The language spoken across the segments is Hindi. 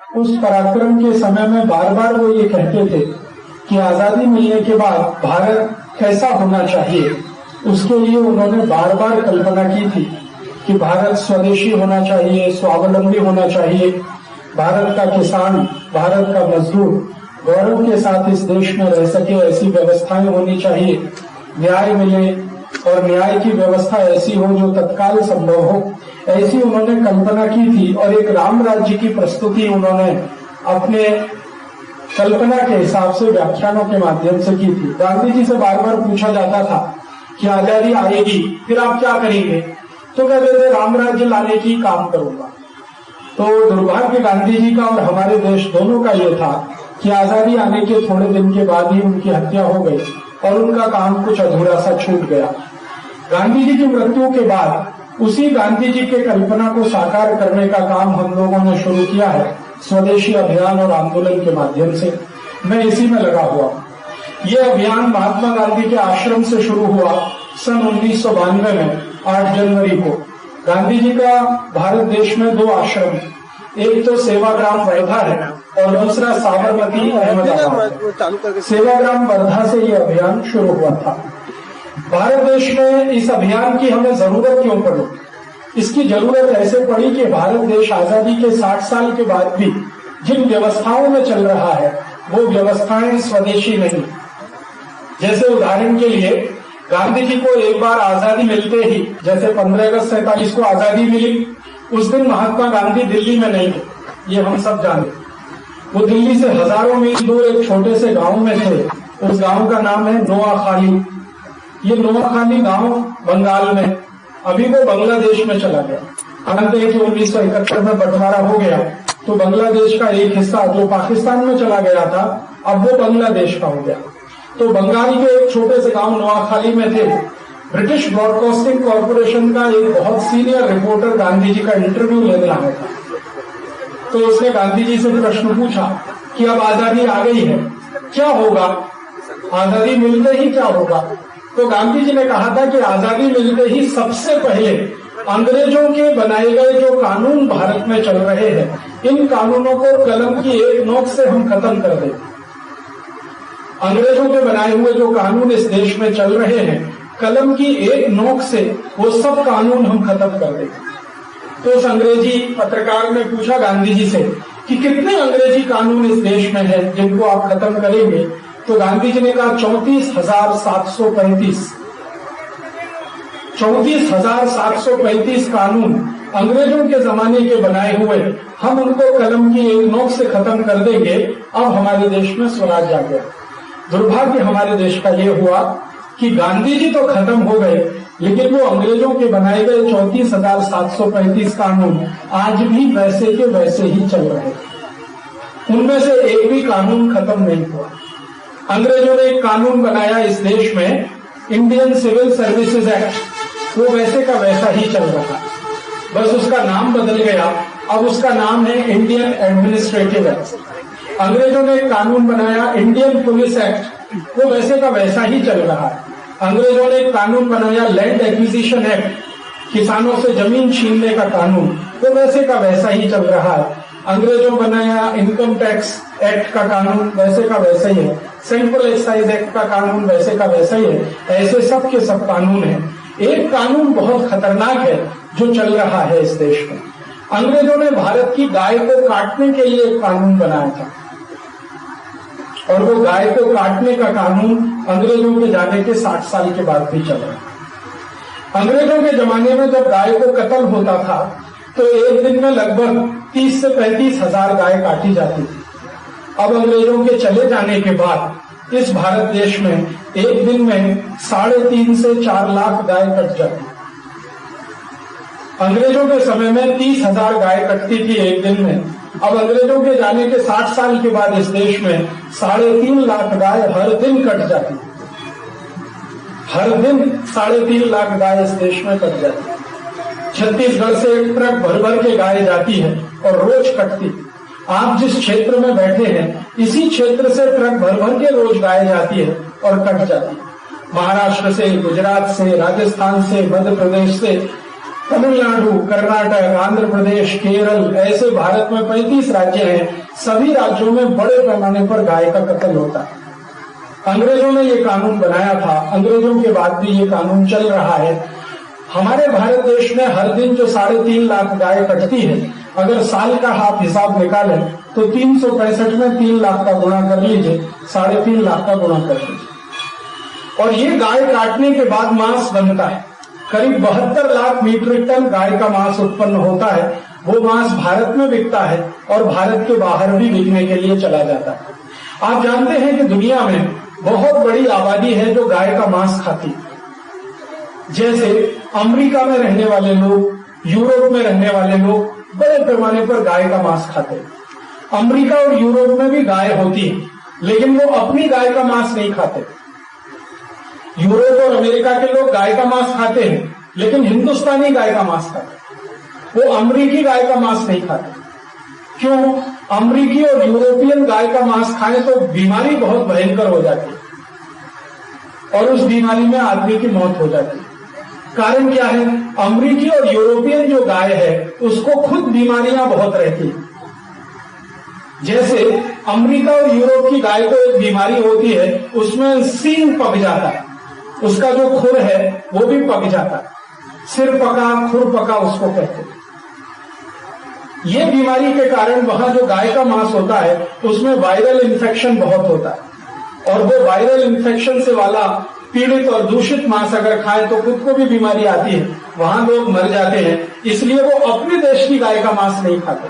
उस पराक्रम के समय में बार बार वो ये कहते थे कि आजादी मिलने के बाद भारत कैसा होना चाहिए। उसके लिए उन्होंने बार बार कल्पना की थी कि भारत स्वदेशी होना चाहिए, स्वावलंबी होना चाहिए, भारत का किसान, भारत का मजदूर गौरव के साथ इस देश में रह सके, ऐसी व्यवस्थाएं होनी चाहिए, न्याय मिले और न्याय की व्यवस्था ऐसी हो जो तत्काल संभव हो, ऐसी उन्होंने कल्पना की थी। और एक राम राज्य की प्रस्तुति उन्होंने अपने कल्पना के हिसाब से व्याख्यानों के माध्यम से की थी। गांधी जी से बार बार पूछा जाता था कि आजादी आएगी फिर आप क्या करेंगे, तो कहते थे राम राज्य लाने की काम करूंगा। तो दुर्भाग्य गांधी जी का और हमारे देश दोनों का ये था कि आजादी आने के थोड़े दिन के बाद ही उनकी हत्या हो गई और उनका काम कुछ अधूरा सा छूट गया। गांधी जी की मृत्यु के बाद उसी गांधी जी के कल्पना को साकार करने का काम हम लोगों ने शुरू किया है स्वदेशी अभियान और आंदोलन के माध्यम से। मैं इसी में लगा हुआ हूँ। ये अभियान महात्मा गांधी के आश्रम से शुरू हुआ सन 1992 में 8 जनवरी को। गांधी जी का भारत देश में 2 आश्रम है, एक तो सेवाग्राम वर्धा है और दूसरा साबरमती अहमदाबाद। सेवाग्राम वर्धा से ये अभियान शुरू हुआ था। भारत देश में इस अभियान की हमें जरूरत क्यों पड़ी? इसकी जरूरत ऐसे पड़ी कि भारत देश आजादी के 60 साल के बाद भी जिन व्यवस्थाओं में चल रहा है वो व्यवस्थाएं स्वदेशी नहीं। जैसे उदाहरण के लिए गांधी जी को एक बार आजादी मिलते ही, जैसे 15 अगस्त 47 को आजादी मिली, उस दिन महात्मा गांधी दिल्ली में नहीं थे, ये हम सब जानते। वो दिल्ली से हजारों मील दूर एक छोटे से गांव में थे। उस गांव का नाम है नोआखाली। ये नोआखाली गांव बंगाल में, अभी वो बांग्लादेश में चला गया। जानते हैं कि 1971 में बंटवारा हो गया तो बांग्लादेश का एक हिस्सा जो पाकिस्तान में चला गया था अब वो बांग्लादेश का हो गया। तो बंगाल के एक छोटे से गांव नोआखाली में थे। ब्रिटिश ब्रॉडकास्टिंग कॉरपोरेशन का एक बहुत सीनियर रिपोर्टर गांधी जी का इंटरव्यू लेने आया था। तो उसने गांधी जी से प्रश्न पूछा कि अब आजादी आ गई है, क्या होगा, आजादी मिलते ही क्या होगा? तो गांधी जी ने कहा था कि आजादी मिलते ही सबसे पहले अंग्रेजों के बनाए गए जो कानून भारत में चल रहे हैं, इन कानूनों को कलम की एक नोक से हम खत्म कर दें। अंग्रेजों के बनाए हुए जो कानून इस देश में चल रहे हैं, कलम की एक नोक से वो सब कानून हम खत्म कर दें। तो उस अंग्रेजी पत्रकार ने पूछा गांधी जी से कि कितने अंग्रेजी कानून इस देश में हैं जिनको आप खत्म करेंगे? तो गांधी जी ने कहा 34,735। 34,735 कानून अंग्रेजों के जमाने के बनाए हुए, हम उनको कलम की एक नोक से खत्म कर देंगे। अब हमारे देश में स्वराज आ गया। दुर्भाग्य हमारे देश का ये हुआ कि गांधी जी तो खत्म हो गए, लेकिन वो अंग्रेजों के बनाए गए 34,735 कानून आज भी वैसे के वैसे ही चल रहे। उनमें से एक भी कानून खत्म नहीं हुआ। अंग्रेजों ने एक कानून बनाया इस देश में, इंडियन सिविल सर्विसेज एक्ट, वो वैसे का वैसा ही चल रहा, बस उसका नाम बदल गया। अब उसका नाम है इंडियन एडमिनिस्ट्रेटिव एक्ट। अंग्रेजों ने एक कानून बनाया इंडियन पुलिस एक्ट, वो वैसे का वैसा ही चल रहा है। अंग्रेजों ने एक कानून बनाया लैंड एक्विजिशन एक्ट, किसानों से जमीन छीनने का कानून, वो वैसे का वैसा ही चल रहा है। अंग्रेजों बनाया इनकम टैक्स एक्ट का कानून, वैसे का वैसा ही है। सेंट्रल एक्साइज एक्ट का कानून वैसे का वैसा ही है। ऐसे सब के सब कानून है। एक कानून बहुत खतरनाक है जो चल रहा है इस देश में। अंग्रेजों ने भारत की गाय को काटने के लिए एक कानून बनाया था, और वो गाय को काटने का कानून अंग्रेजों के जाने के 60 साल के बाद भी चल रहा है। अंग्रेजों के जमाने में जब गाय को कत्ल होता था तो एक दिन में लगभग 30 से 35 हजार गाय काटी जाती थी। अब अंग्रेजों के चले जाने के बाद इस भारत देश में एक दिन में 3.5 से 4 लाख गाय कट जाती। अंग्रेजों के समय में 30,000 गाय कटती थी एक दिन में। अब अंग्रेजों के जाने के 60 साल के बाद इस देश में 3.5 लाख गाय हर दिन कट जाती। हर दिन 3.5 लाख गाय इस देश में कट जाती। छत्तीसगढ़ से एक ट्रक भर भर के गाय जाती है और रोज कटती। आप जिस क्षेत्र में बैठे हैं इसी क्षेत्र से ट्रक भर भर के रोज गाय जाती है और कट जाती है। महाराष्ट्र से, गुजरात से, राजस्थान से, मध्य प्रदेश से तमिलनाडु, कर्नाटक, आंध्र प्रदेश, केरल, ऐसे भारत में 35 राज्य हैं। सभी राज्यों में बड़े पैमाने पर गाय का कत्ल होता है। अंग्रेजों ने ये कानून बनाया था, अंग्रेजों के बाद भी ये कानून चल रहा है। हमारे भारत देश में हर दिन जो 3.5 लाख गाय कटती है, अगर साल का आप हिसाब निकालें तो 365 में 3 लाख का गुणा कर लीजिए, 3.5 लाख का गुणा कर लीजिए। और ये गाय काटने के बाद मांस बनता है। करीब 72 लाख मीट्रिक टन गाय का मांस उत्पन्न होता है। वो मांस भारत में बिकता है और भारत के बाहर भी बिकने के लिए चला जाता है। आप जानते हैं कि दुनिया में बहुत बड़ी आबादी है जो गाय का मांस खाती है। जैसे अमेरिका में रहने वाले लोग, यूरोप में रहने वाले लोग बड़े पैमाने पर गाय का मांस खाते हैं। अमेरिका और यूरोप में भी गाय होती है, लेकिन वो अपनी गाय का मांस नहीं खाते। यूरोप और अमेरिका के लोग गाय का मांस खाते हैं, लेकिन हिंदुस्तानी गाय का मांस खाते हैं। वो अमेरिकी गाय का मांस नहीं खाते। क्यों? अमेरिकी और यूरोपियन गाय का मांस खाएं तो बीमारी बहुत भयंकर हो जाती है और उस बीमारी में आदमी की मौत हो जाती है। कारण क्या है? अमेरिकी और यूरोपियन जो गाय है उसको खुद बीमारियां बहुत रहती है। जैसे अमेरिका और यूरोप की गाय को एक बीमारी होती है, उसमें सींग पक जाता है, उसका जो खुर है वो भी पक जाता है। सिर पका, खुर पका उसको कहते हैं। ये बीमारी के कारण वहां जो गाय का मांस होता है उसमें वायरल इन्फेक्शन बहुत होता है और वो वायरल इन्फेक्शन से वाला पीड़ित और दूषित मांस अगर खाए तो खुद को भी बीमारी आती है, वहां लोग मर जाते हैं। इसलिए वो अपने देश की गाय का मांस नहीं खाते।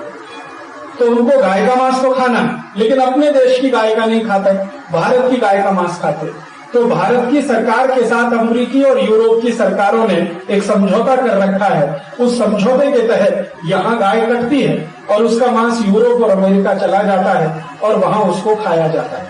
तो उनको गाय का मांस तो खाना, लेकिन अपने देश की गाय का नहीं खाते, भारत की गाय का मांस खाते। तो भारत की सरकार के साथ अमेरिकी और यूरोप की सरकारों ने एक समझौता कर रखा है। उस समझौते के तहत यहाँ गाय कटती है और उसका मांस यूरोप और अमेरिका चला जाता है और वहां उसको खाया जाता है।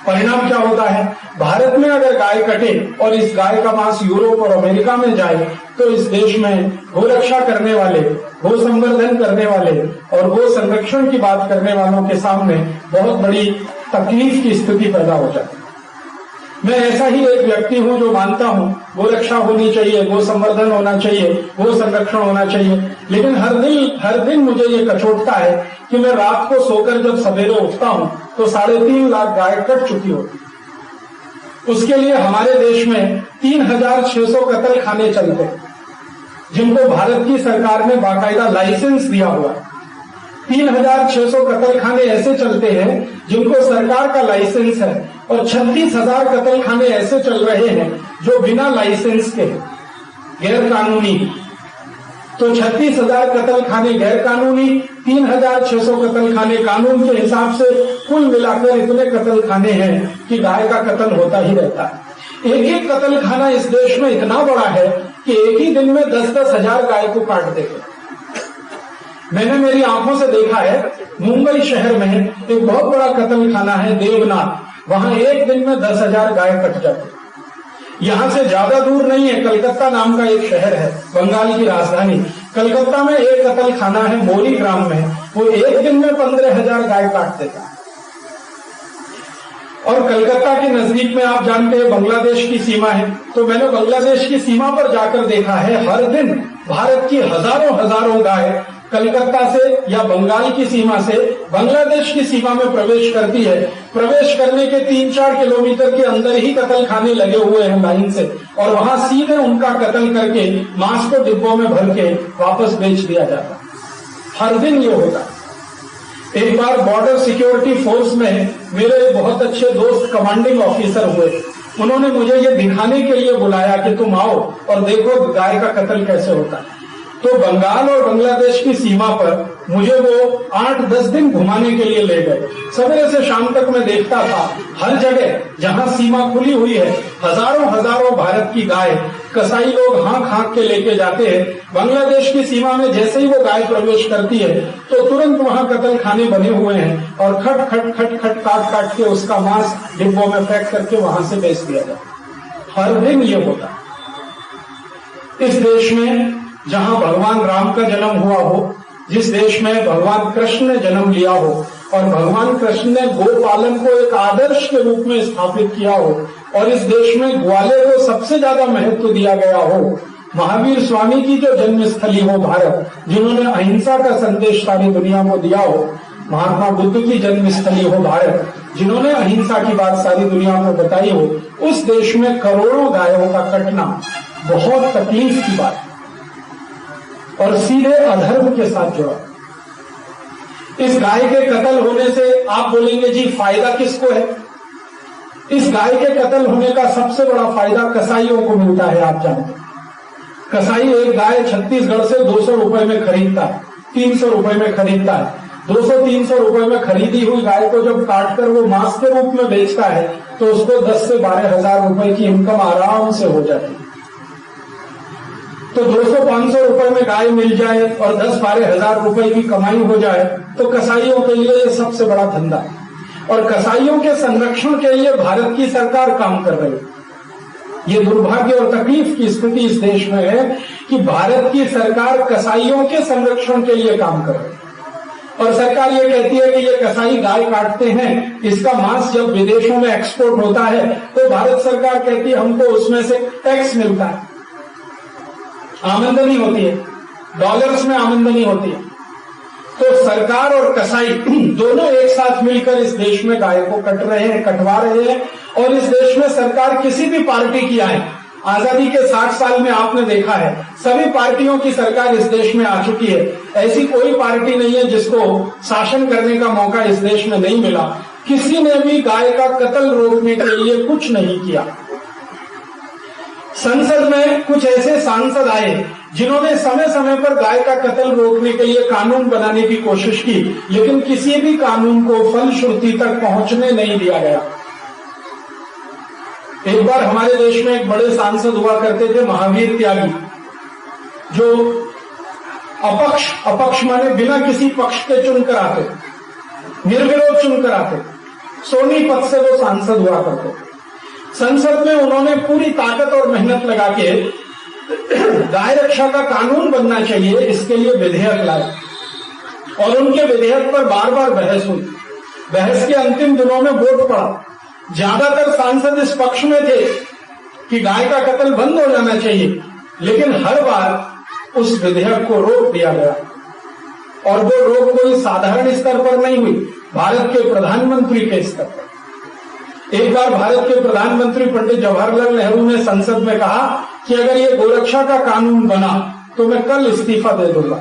परिणाम क्या होता है? भारत में अगर गाय कटे और इस गाय का मांस यूरोप और अमेरिका में जाए तो इस देश में गोरक्षा करने वाले, गो संवर्धन करने वाले और गो संरक्षण की बात करने वालों के सामने बहुत बड़ी तकलीफ की स्थिति पैदा हो जाती है। मैं ऐसा ही एक व्यक्ति हूं जो मानता हूं गोरक्षा होनी चाहिए, गो संवर्धन होना चाहिए, गो संरक्षण होना चाहिए, लेकिन हर दिन मुझे ये कचोटता है कि मैं रात को सोकर जब सवेरे उठता हूं तो 3.5 लाख गाय कट चुकी होती। उसके लिए हमारे देश में 3600 कत्ल खाने चलते हैं, जिनको भारत की सरकार ने बाकायदा लाइसेंस दिया हुआ है। 3600 कत्ल खाने ऐसे चलते हैं जिनको सरकार का लाइसेंस है और 36,000 कत्ल खाने ऐसे चल रहे हैं जो बिना लाइसेंस के गैर कानूनी। तो 36,000 कत्ल खाने गैर कानूनी, 3600 कत्ल खाने कानून के हिसाब से कुल मिलाकर इतने कत्ल खाने हैं कि गाय का कत्ल होता ही रहता है। एक कत्ल खाना इस देश में इतना बड़ा है कि एक ही दिन में 10-10 हजार गाय को काट देते। मैंने मेरी आंखों से देखा है, मुंबई शहर में एक बहुत बड़ा कत्ल खाना है देवनाथ, वहां एक दिन में 10,000 गाय कट जाती। यहां से ज्यादा दूर नहीं है, कलकत्ता नाम का एक शहर है, बंगाल की राजधानी। कलकत्ता में एक कत्ल खाना है मोरी ग्राम में, वो एक दिन में 15,000 गाय काट देता है। और कलकत्ता के नजदीक में आप जानते हैं बांग्लादेश की सीमा है, तो मैंने बांग्लादेश की सीमा पर जाकर देखा है हर दिन भारत की हजारों गाय कलकत्ता से या बंगाल की सीमा से बांग्लादेश की सीमा में प्रवेश करती है। प्रवेश करने के 3-4 किलोमीटर के अंदर ही कत्ल खाने लगे हुए हैं लाइन से, और वहां सीधे उनका कत्ल करके मांस को डिब्बों में भर के वापस बेच दिया जाता। हर दिन ये होता। एक बार बॉर्डर सिक्योरिटी फोर्स में मेरे बहुत अच्छे दोस्त कमांडिंग ऑफिसर हुए, उन्होंने मुझे ये दिखाने के लिए बुलाया कि तुम आओ और देखो गाय का कत्ल कैसे होता है। तो बंगाल और बांग्लादेश की सीमा पर मुझे वो 8-10 दिन घुमाने के लिए ले गए। सवेरे से शाम तक मैं देखता था हर जगह जहां सीमा खुली हुई है हजारों भारत की गाय कसाई लोग हाँक के लेके जाते हैं। बांग्लादेश की सीमा में जैसे ही वो गाय प्रवेश करती है तो तुरंत वहां कत्ल खाने बने हुए हैं और खट काट के उसका मांस डिब्बों में पैक करके वहां से बेच दिया जाता। हर दिन ये होता। इस देश में जहां भगवान राम का जन्म हुआ हो, जिस देश में भगवान कृष्ण ने जन्म लिया हो और भगवान कृष्ण ने गोपालन को एक आदर्श के रूप में स्थापित किया हो और इस देश में ग्वाले को सबसे ज्यादा महत्व दिया गया हो, महावीर स्वामी की जो जन्मस्थली हो भारत, जिन्होंने अहिंसा का संदेश सारी दुनिया को दिया हो, महात्मा बुद्ध की जन्मस्थली हो भारत, जिन्होंने अहिंसा की बात सारी दुनिया को बताई हो, उस देश में करोड़ों गायों का कटना बहुत तकलीफ की बात है और सीधे अधर्म के साथ जुड़ा। इस गाय के कत्ल होने से आप बोलेंगे जी फायदा किसको है? इस गाय के कत्ल होने का सबसे बड़ा फायदा कसाईयों को मिलता है। आप जानते हैं, कसाई एक गाय छत्तीसगढ़ से 200 रुपए में खरीदता है, 300 रुपए में खरीदता है। 200-300 रुपए में खरीदी हुई गाय को जब काटकर वो मांस के रूप में बेचता है तो उसको 10 से 12 हजार रुपए की इनकम आराम से हो जाती है। तो 200-500 रुपए में गाय मिल जाए और 10-12 हजार रुपए की कमाई हो जाए तो कसाईयों के लिए ये सबसे बड़ा धंधा है। और कसाईयों के संरक्षण के लिए भारत की सरकार काम कर रही है। ये दुर्भाग्य और तकलीफ की स्थिति इस देश में है कि भारत की सरकार कसाईयों के संरक्षण के लिए काम कर रही है। और सरकार ये कहती है कि ये कसाई गाय काटते हैं, इसका मांस जब विदेशों में एक्सपोर्ट होता है तो भारत सरकार कहती है हमको उसमें से टैक्स मिलता है, आमदनी होती है, डॉलर्स में आमदनी होती है। तो सरकार और कसाई दोनों एक साथ मिलकर इस देश में गाय को कट रहे हैं, कटवा रहे हैं। और इस देश में सरकार किसी भी पार्टी की आए, आजादी के 60 साल में आपने देखा है सभी पार्टियों की सरकार इस देश में आ चुकी है। ऐसी कोई पार्टी नहीं है जिसको शासन करने का मौका इस देश में नहीं मिला। किसी ने भी गाय का कत्ल रोकने के लिए कुछ नहीं किया। संसद में कुछ ऐसे सांसद आए जिन्होंने समय समय पर गाय का कत्ल रोकने के लिए कानून बनाने की कोशिश की, लेकिन किसी भी कानून को फलश्रुति तक पहुंचने नहीं दिया गया। एक बार हमारे देश में एक बड़े सांसद हुआ करते थे, महावीर त्यागी, जो अपक्ष माने बिना किसी पक्ष के चुनकर आते, निर्विरोध चुनकर आते, सोनीपत से वो सांसद हुआ करते। संसद में उन्होंने पूरी ताकत और मेहनत लगा के गाय रक्षा का कानून बनना चाहिए, इसके लिए विधेयक लाए और उनके विधेयक पर बार बार बहस हुई। बहस के अंतिम दिनों में वोट पड़ा। ज्यादातर सांसद इस पक्ष में थे कि गाय का कत्ल बंद हो जाना चाहिए, लेकिन हर बार उस विधेयक को रोक दिया गया। और वो रोक कोई साधारण स्तर पर नहीं हुई, भारत के प्रधानमंत्री के स्तर पर। एक बार भारत के प्रधानमंत्री पंडित जवाहरलाल नेहरू ने संसद में कहा कि अगर ये गोरक्षा का कानून बना तो मैं कल इस्तीफा दे दूंगा।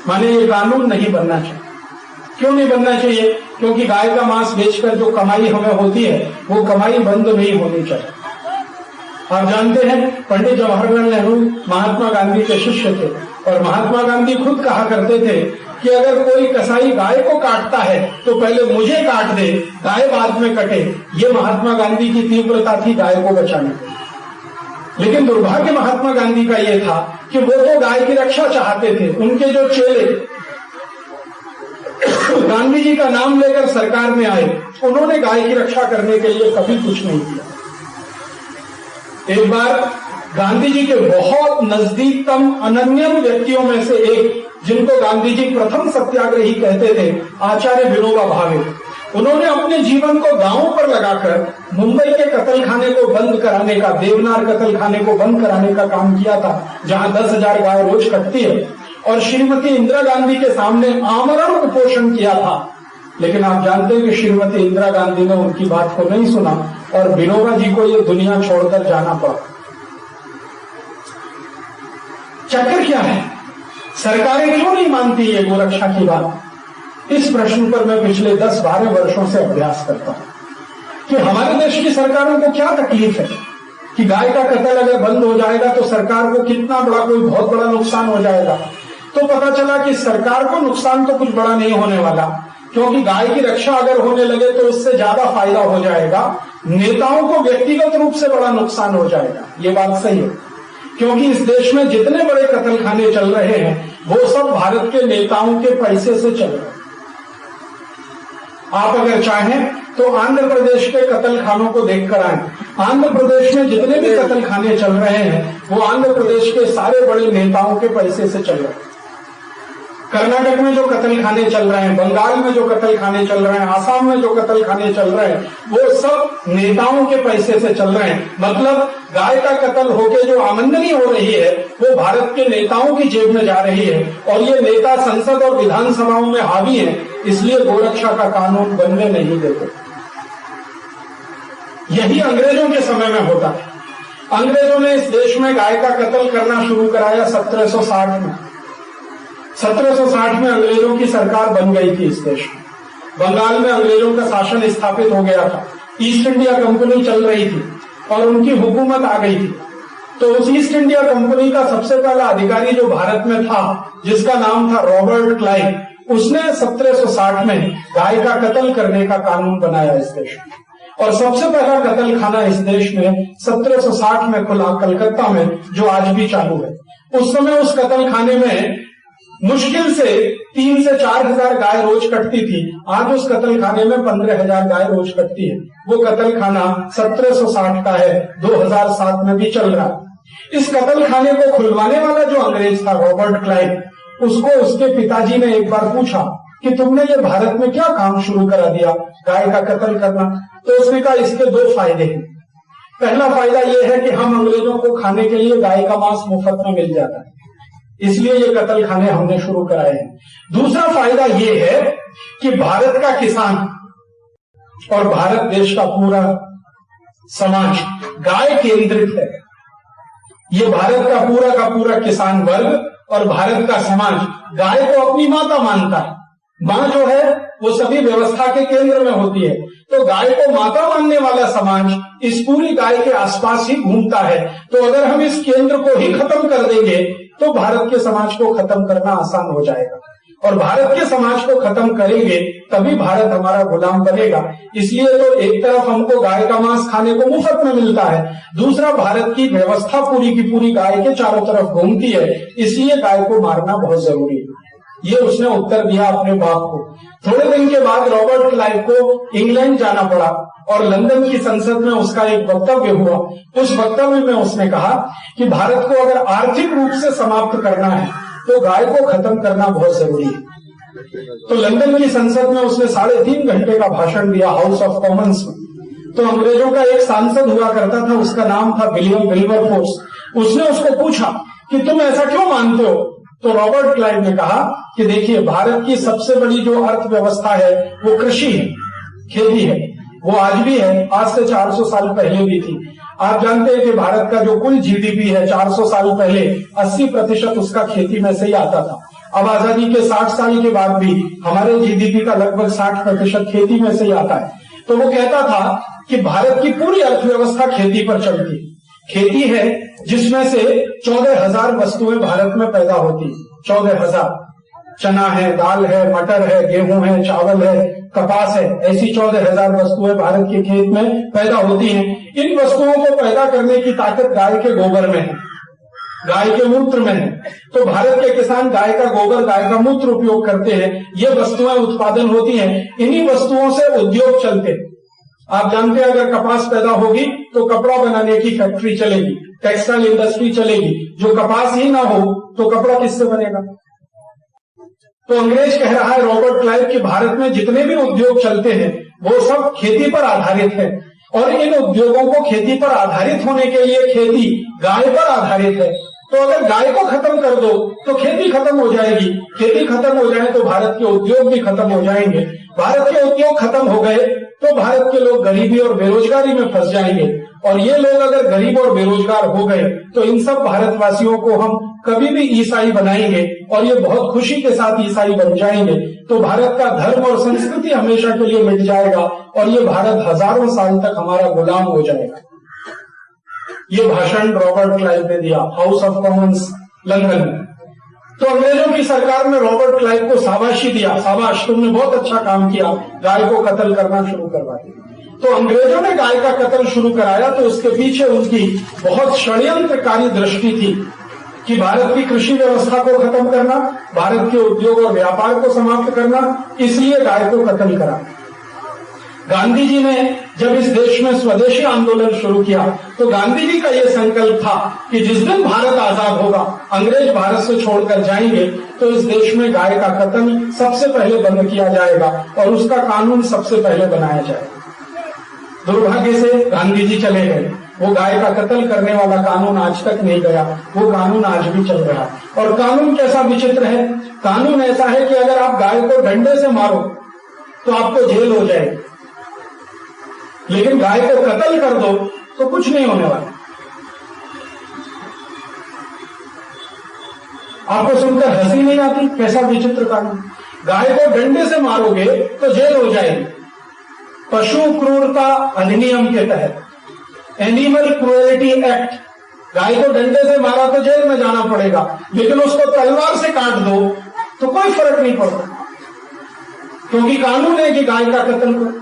माने ये कानून नहीं बनना चाहिए। क्यों नहीं बनना चाहिए? क्योंकि गाय का मांस बेचकर जो कमाई हमें होती है वो कमाई बंद नहीं होनी चाहिए। आप जानते हैं पंडित जवाहरलाल नेहरू महात्मा गांधी के शिष्य थे और महात्मा गांधी खुद कहा करते थे कि अगर कोई कसाई गाय को काटता है तो पहले मुझे काट दे, गाय बाद में कटे। ये महात्मा गांधी की तीव्रता थी गाय को बचाने की। लेकिन दुर्भाग्य महात्मा गांधी का ये था कि वो तो गाय की रक्षा चाहते थे। उनके जो चेले गांधी जी का नाम लेकर सरकार में आए, उन्होंने गाय की रक्षा करने के लिए कभी कुछ नहीं किया। एक बार गांधी जी के बहुत नजदीकतम अनन्य व्यक्तियों में से एक, जिनको गांधी जी प्रथम सत्याग्रही कहते थे, आचार्य विनोबा भावे, उन्होंने अपने जीवन को दांव पर लगाकर मुंबई के कत्लखाने को बंद कराने का, देवनार कत्लखाने को बंद कराने का काम किया था, जहां 10,000 गाय रोज कटती है। और श्रीमती इंदिरा गांधी के सामने आमरण उपोषण किया था। लेकिन आप जानते हैं कि श्रीमती इंदिरा गांधी ने उनकी बात को नहीं सुना और विनोबा जी को ये दुनिया छोड़कर जाना पड़ा। चक्कर क्या है? सरकारें क्यों नहीं मानती ये गोरक्षा की बात? इस प्रश्न पर मैं पिछले 10-12 वर्षों से अभ्यास करता हूं कि हमारे देश की सरकारों को क्या तकलीफ है कि गाय का कत्ल अगर बंद हो जाएगा तो सरकार को कितना बड़ा, कोई बहुत बड़ा नुकसान हो जाएगा। तो पता चला कि सरकार को नुकसान तो कुछ बड़ा नहीं होने वाला, क्योंकि गाय की रक्षा अगर होने लगे तो उससे ज्यादा फायदा हो जाएगा। नेताओं को व्यक्तिगत रूप से बड़ा नुकसान हो जाएगा। ये बात सही है, क्योंकि इस देश में जितने बड़े कत्लखाने चल रहे हैं वो सब भारत के नेताओं के पैसे से चल रहे हैं। आप अगर चाहें तो आंध्र प्रदेश के कत्लखानों को देखकर आए। आंध्र प्रदेश में जितने भी कत्लखाने चल रहे हैं वो आंध्र प्रदेश के सारे बड़े नेताओं के पैसे से चल रहे हैं। कर्नाटक में जो कत्ल खाने चल रहे हैं, बंगाल में जो कत्ल खाने चल रहे हैं, आसाम में जो कत्ल खाने चल रहे हैं, वो सब नेताओं के पैसे से चल रहे हैं। मतलब गाय का कत्ल होके जो आमदनी हो रही है वो भारत के नेताओं की जेब में जा रही है, और ये नेता संसद और विधानसभाओं में हावी है, इसलिए गोरक्षा का कानून बनने नहीं देते। यही अंग्रेजों के समय में होता है। अंग्रेजों ने इस देश में गाय का कत्ल करना शुरू कराया 1760 में। 1760 में अंग्रेजों की सरकार बन गई थी इस देश में। बंगाल में अंग्रेजों का शासन स्थापित हो गया था। ईस्ट इंडिया कंपनी चल रही थी और उनकी हुकूमत आ गई थी। तो उस ईस्ट इंडिया कंपनी का सबसे पहला अधिकारी जो भारत में था, जिसका नाम था रॉबर्ट क्लाइव, उसने 1760 में गाय का कत्ल करने का कानून बनाया इस देश में। और सबसे पहला कत्ल खाना इस देश में 1760 में खुला कलकत्ता में, जो आज भी चालू है। उस समय उस कत्ल खाने में मुश्किल से 3 से 4 हजार गाय रोज कटती थी। आज उस कत्ल खाने में 15,000 गाय रोज कटती है। वो कत्ल खाना 1760 का है, 2007 में भी चल रहा है। इस कत्ल खाने को खुलवाने वाला जो अंग्रेज था रॉबर्ट क्लाइव, उसको उसके पिताजी ने एक बार पूछा कि तुमने ये भारत में क्या काम शुरू करा दिया, गाय का कत्ल करना। तो उसने कहा इसके 2 फायदे हैं। पहला फायदा यह है कि हम अंग्रेजों को खाने के लिए गाय का मांस मुफ्त में मिल जाता है, इसलिए ये कत्ल खाने हमने शुरू कराए हैं। दूसरा फायदा ये है कि भारत का किसान और भारत देश का पूरा समाज गाय केंद्रित है। ये भारत का पूरा किसान वर्ग और भारत का समाज गाय को अपनी माता मानता है। मां जो है वो सभी व्यवस्था के केंद्र में होती है। तो गाय को माता मानने वाला समाज इस पूरी गाय के आसपास ही घूमता है। तो अगर हम इस केंद्र को ही खत्म कर देंगे तो भारत के समाज को खत्म करना आसान हो जाएगा, और भारत के समाज को खत्म करेंगे तभी भारत हमारा गुलाम बनेगा। इसलिए तो एक तरफ हमको गाय का मांस खाने को मुफ्त में मिलता है, दूसरा भारत की व्यवस्था पूरी की पूरी गाय के चारों तरफ घूमती है, इसलिए गाय को मारना बहुत जरूरी है। ये उसने उत्तर दिया अपने बाप को। थोड़े दिन के बाद रॉबर्ट क्लाइव को इंग्लैंड जाना पड़ा और लंदन की संसद में उसका एक वक्तव्य हुआ। उस वक्तव्य में उसने कहा कि भारत को अगर आर्थिक रूप से समाप्त करना है तो गाय को खत्म करना बहुत जरूरी है। तो लंदन की संसद में उसने 3.5 घंटे का भाषण दिया, हाउस ऑफ कॉमन्स में। तो अंग्रेजों का एक सांसद हुआ करता था, उसका नाम था विलियम विल्बरफोर्स। उसने उसको पूछा कि तुम ऐसा क्यों मानते हो? तो रॉबर्ट क्लाइव ने कहा कि देखिए, भारत की सबसे बड़ी जो अर्थव्यवस्था है वो कृषि है, खेती है। वो आज भी है, आज से 400 साल पहले भी थी। आप जानते हैं कि भारत का जो कुल जीडीपी है 400 साल पहले 80% उसका खेती में से ही आता था। अब आजादी के 60 साल के बाद भी हमारे जीडीपी का लगभग 60% खेती में से ही आता है। तो वो कहता था कि भारत की पूरी अर्थव्यवस्था खेती पर चलती है। खेती है जिसमें से 14,000 वस्तुएं भारत में पैदा होती है। 14,000 चना है, दाल है, मटर है, गेहूं है, चावल है, कपास है, ऐसी 14,000 वस्तुएं भारत के खेत में पैदा होती हैं। इन वस्तुओं को पैदा करने की ताकत गाय के गोबर में है, गाय के मूत्र में है। तो भारत के किसान गाय का गोबर, गाय का मूत्र उपयोग करते हैं। ये वस्तुएं उत्पादन होती हैं। इन्हीं वस्तुओं से उद्योग चलते हैं। आप जानते हैं अगर कपास पैदा होगी तो कपड़ा बनाने की फैक्ट्री चलेगी, टेक्सटाइल इंडस्ट्री चलेगी। जो कपास ही ना हो तो कपड़ा किससे बनेगा? तो अंग्रेज कह रहा है रॉबर्ट क्लाइव कि भारत में जितने भी उद्योग चलते हैं वो सब खेती पर आधारित है, और इन उद्योगों को खेती पर आधारित होने के लिए खेती गाय पर आधारित है। तो अगर गाय को खत्म कर दो तो खेती खत्म हो जाएगी, खेती खत्म हो जाए तो भारत के उद्योग भी खत्म हो जाएंगे। भारत के उद्योग खत्म हो गए तो भारत के लोग गरीबी और बेरोजगारी में फंस जाएंगे, और ये लोग अगर गरीब और बेरोजगार हो गए तो इन सब भारतवासियों को हम कभी भी ईसाई बनाएंगे और ये बहुत खुशी के साथ ईसाई बन जाएंगे। तो भारत का धर्म और संस्कृति हमेशा के लिए मिट जाएगा और ये भारत हजारों साल तक हमारा गुलाम हो जाएगा। ये भाषण रॉबर्ट क्लाइव ने दिया हाउस ऑफ कॉमन्स लंदन में। तो अंग्रेजों की सरकार ने रॉबर्ट क्लाइव को शाबाशी दिया, शाबाश तुमने बहुत अच्छा काम किया, गाय को कत्ल करना शुरू करवा दिया। तो अंग्रेजों ने गाय का कत्ल शुरू कराया तो उसके पीछे उनकी बहुत षड्यंत्रकारी दृष्टि थी कि भारत की कृषि व्यवस्था को खत्म करना, भारत के उद्योग और व्यापार को समाप्त करना, इसलिए गाय को कत्ल करा। गांधी जी ने जब इस देश में स्वदेशी आंदोलन शुरू किया तो गांधी जी का यह संकल्प था कि जिस दिन भारत आजाद होगा, अंग्रेज भारत से छोड़कर जाएंगे, तो इस देश में गाय का कत्ल सबसे पहले बंद किया जाएगा और उसका कानून सबसे पहले बनाया जाएगा। दुर्भाग्य से गांधी जी चले गए, वो गाय का कत्ल करने वाला कानून आज तक नहीं गया, वो कानून आज भी चल रहा है। और कानून कैसा विचित्र है, कानून ऐसा है कि अगर आप गाय को डंडे से मारो तो आपको जेल हो जाएगी, लेकिन गाय को कत्ल कर दो तो कुछ नहीं होने वाला। आपको सुनकर हंसी नहीं आती? कैसा विचित्र कानून। गाय को डंडे से मारोगे तो जेल हो जाएगी। पशु क्रूरता अधिनियम के तहत एनिमल क्रूएलिटी एक्ट, गाय को डंडे से मारा तो जेल में जाना पड़ेगा, लेकिन उसको तलवार से काट दो तो कोई फर्क नहीं पड़ता, क्योंकि कानून है कि गाय का कत्ल करो।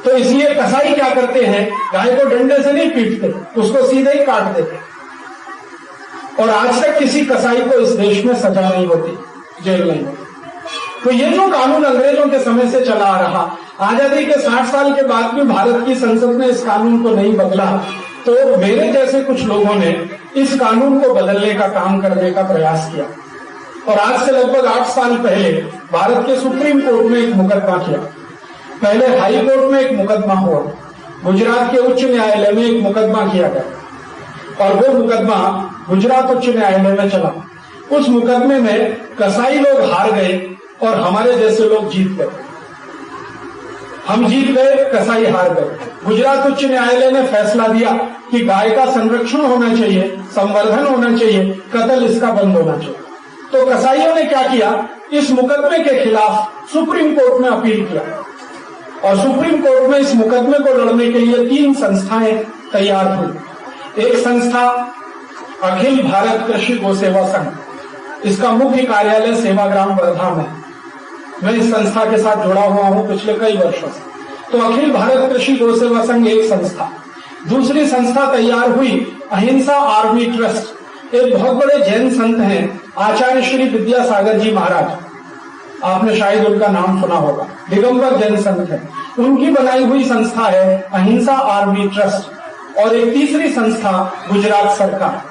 तो इसलिए कसाई क्या करते हैं, गाय को डंडे से नहीं पीटते, उसको सीधे ही काट देते। और आज तक किसी कसाई को इस देश में सजा नहीं होती, जेल नहीं होती। तो ये जो कानून अंग्रेजों के समय से चला आ रहा, आजादी के 60 साल के बाद भी भारत की संसद ने इस कानून को नहीं बदला, तो मेरे जैसे कुछ लोगों ने इस कानून को बदलने का काम करने का प्रयास किया। और आज से लगभग 8 साल पहले भारत के सुप्रीम कोर्ट में एक मुकदमा किया। पहले हाई कोर्ट में एक मुकदमा हुआ, गुजरात के उच्च न्यायालय में एक मुकदमा किया गया और वो मुकदमा गुजरात उच्च न्यायालय में चला। उस मुकदमे में कसाई लोग हार गए और हमारे जैसे लोग जीत गए। हम जीत गए, कसाई हार गए। गुजरात उच्च न्यायालय ने फैसला दिया कि गाय का संरक्षण होना चाहिए, संवर्धन होना चाहिए, कत्ल इसका बंद होना चाहिए। तो कसाईयों ने क्या किया, इस मुकदमे के खिलाफ सुप्रीम कोर्ट में अपील किया और सुप्रीम कोर्ट में इस मुकदमे को लड़ने के लिए 3 संस्थाएं तैयार हुई। एक संस्था अखिल भारत कृषि गो सेवा संघ, इसका मुख्य कार्यालय सेवाग्राम वर्धा में। मैं इस संस्था के साथ जुड़ा हुआ हूं पिछले कई वर्षों से। तो अखिल भारत कृषि गो सेवा संघ एक संस्था। दूसरी संस्था तैयार हुई अहिंसा आर्मी ट्रस्ट। एक बहुत बड़े जैन संत हैं आचार्य श्री विद्यासागर जी महाराज, आपने शायद उनका नाम सुना होगा, दिगंबर जैन संत है, उनकी बनाई हुई संस्था है अहिंसा आर्मी ट्रस्ट। और एक तीसरी संस्था गुजरात सरकार।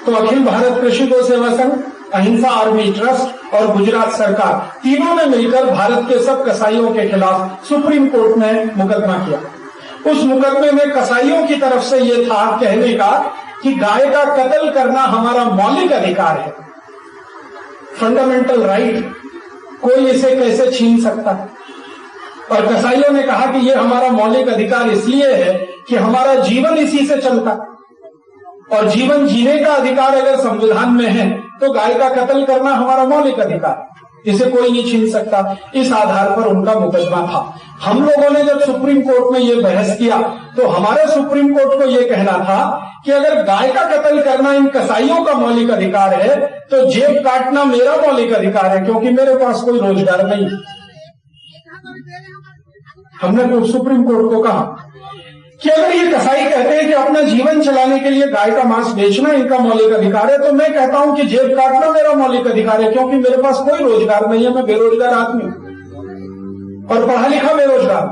तो अखिल भारत कृषि गो सेवा संघ, अहिंसा आर्मी ट्रस्ट और गुजरात सरकार, तीनों ने मिलकर भारत के सब कसाईयों के खिलाफ सुप्रीम कोर्ट में मुकदमा किया। उस मुकदमे में कसाईयों की तरफ से यह था कहने का कि गाय का कत्ल करना हमारा मौलिक अधिकार है, फंडामेंटल राइट, कोई इसे कैसे छीन सकता है। और कसाईयों ने कहा कि यह हमारा मौलिक अधिकार इसलिए है कि हमारा जीवन इसी से चलता है और जीवन जीने का अधिकार अगर संविधान में है तो गाय का कत्ल करना हमारा मौलिक अधिकार, इसे कोई नहीं छीन सकता। इस आधार पर उनका मुकदमा था। हम लोगों ने जब सुप्रीम कोर्ट में ये बहस किया तो हमारे सुप्रीम कोर्ट को ये कहना था कि अगर गाय का कत्ल करना इन कसाईयों का मौलिक अधिकार है तो जेब काटना मेरा मौलिक अधिकार है, क्योंकि मेरे पास कोई रोजगार नहीं। हमने तो सुप्रीम कोर्ट को कहा कि अगर ये कसाई कहते हैं कि अपना जीवन चलाने के लिए गाय का मांस बेचना इनका मौलिक अधिकार है, तो मैं कहता हूं कि जेब काटना मेरा मौलिक अधिकार है, क्योंकि मेरे पास कोई रोजगार नहीं है, मैं बेरोजगार आदमी हूं और पढ़ा लिखा बेरोजगार।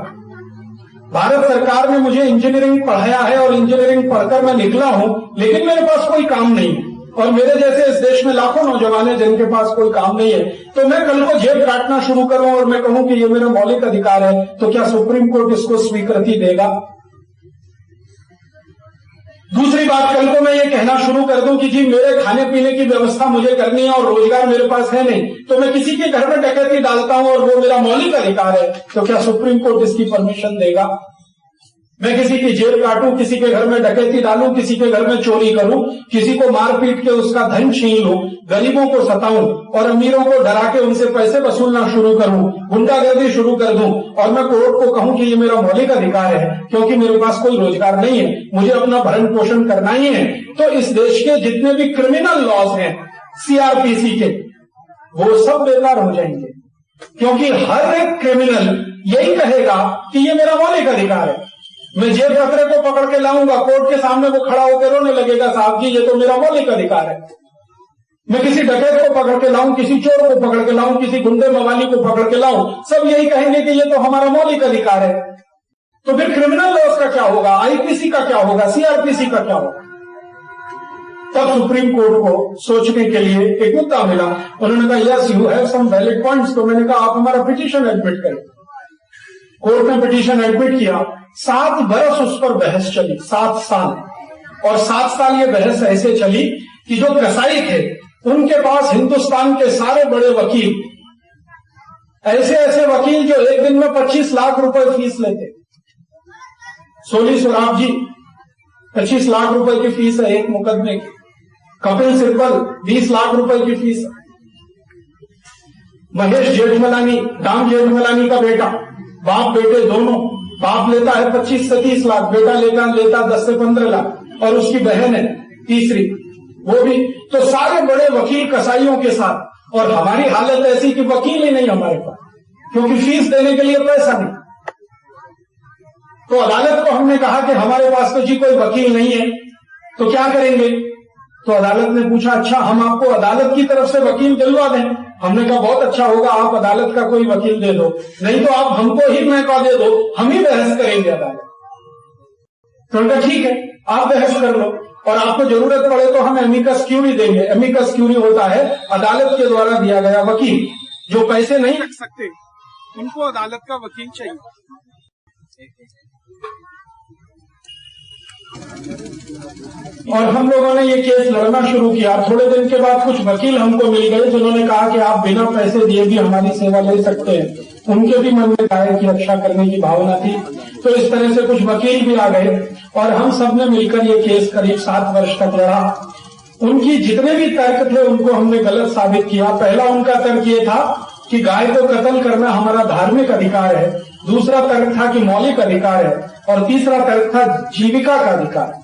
भारत सरकार ने मुझे इंजीनियरिंग पढ़ाया है और इंजीनियरिंग पढ़कर मैं निकला हूं, लेकिन मेरे पास कोई काम नहीं है और मेरे जैसे इस देश में लाखों नौजवान हैं जिनके पास कोई काम नहीं है। तो मैं कल को जेब काटना शुरू करूं और मैं कहूं कि ये मेरा मौलिक अधिकार है, तो क्या सुप्रीम कोर्ट इसको स्वीकृति देगा? दूसरी बात, कल को मैं ये कहना शुरू कर दूं कि जी मेरे खाने पीने की व्यवस्था मुझे करनी है और रोजगार मेरे पास है नहीं, तो मैं किसी के घर में डकैती डालता हूं और वो मेरा मौलिक अधिकार है, तो क्या सुप्रीम कोर्ट इसकी परमिशन देगा? मैं किसी की जेब काटूं, किसी के घर में डकैती डालूं, किसी के घर में चोरी करूं, किसी को मार पीट के उसका धन छीन लूं, गरीबों को सताऊं और अमीरों को डरा के उनसे पैसे वसूलना शुरू करूं, गुंडागर्दी शुरू कर दूं और मैं कोर्ट को कहूं कि ये मेरा मौलिक अधिकार है क्योंकि मेरे पास कोई रोजगार नहीं है, मुझे अपना भरण पोषण करना ही है, तो इस देश के जितने भी क्रिमिनल लॉज हैं सीआरपीसी के, वो सब बेकार हो जाएंगे, क्योंकि हर एक क्रिमिनल यही कहेगा कि ये मेरा मौलिक अधिकार है। मैं जेब कतरे को पकड़ के लाऊंगा, कोर्ट के सामने वो खड़ा होकर रोने लगेगा, साहब जी ये तो मेरा मौलिक अधिकार है, मैं किसी डकैत को पकड़ के लाऊं, किसी चोर को पकड़ के लाऊं, किसी गुंडे मवाली को पकड़ के लाऊं, सब यही कहेंगे कि ये तो हमारा मौलिक अधिकार है। तो फिर क्रिमिनल लॉस का क्या होगा, आईपीसी का क्या होगा, सीआरपीसी का क्या होगा? तब सुप्रीम कोर्ट को सोचने के लिए एक मुद्दा मिला। उन्होंने कहा yes you have some valid points. तो मैंने कहा आप हमारा पिटीशन एडमिट करें। कोर्ट ने पिटीशन एडमिट किया। 7 बरस उस पर बहस चली, 7 साल। और 7 साल ये बहस ऐसे चली कि जो कसाई थे उनके पास हिंदुस्तान के सारे बड़े वकील, ऐसे ऐसे वकील जो एक दिन में 25 लाख रुपए फीस लेते। सोली सुराब जी 25 लाख रुपए की फीस है एक मुकदमे की। कपिल सिब्बल 20 लाख रुपए की फीस है। महेश जेठमलानी, राम जेठमलानी का बेटा, बाप बेटे दोनों, बाप लेता है 25 से 30 लाख, बेटा लेता 10 से 15 लाख, और उसकी बहन है तीसरी, वो भी। तो सारे बड़े वकील कसाईयों के साथ, और हमारी हालत ऐसी कि वकील ही नहीं हमारे पास, क्योंकि फीस देने के लिए पैसा नहीं। तो अदालत को हमने कहा कि हमारे पास तो जी कोई वकील नहीं है, तो क्या करेंगे? तो अदालत ने पूछा अच्छा हम आपको अदालत की तरफ से वकील दिलवा दें। हमने कहा बहुत अच्छा होगा, आप अदालत का कोई वकील दे दो, नहीं तो आप हमको ही मौका दे दो, हम ही बहस करेंगे अदालत। तो उनका ठीक है आप बहस कर लो, और आपको जरूरत पड़े तो हम एमिकस क्यूरी देंगे। एमिकस क्यूरी होता है अदालत के द्वारा दिया गया वकील। जो पैसे नहीं रख सकते उनको अदालत का वकील चाहिए। और हम लोगों ने ये केस लड़ना शुरू किया। थोड़े दिन के बाद कुछ वकील हमको मिल गए जिन्होंने कहा कि आप बिना पैसे दिए भी हमारी सेवा ले सकते हैं। उनके भी मन में गाय की रक्षा करने की भावना थी। तो इस तरह से कुछ वकील भी आ गए और हम सब ने मिलकर ये केस करीब 7 वर्ष तक लड़ा। उनकी जितने भी तर्क थे उनको हमने गलत साबित किया। पहला उनका तर्क ये था कि गाय को कत्ल करना हमारा धार्मिक अधिकार है, दूसरा तर्क था कि मौलिक अधिकार है, और तीसरा तर्क था जीविका का अधिकार।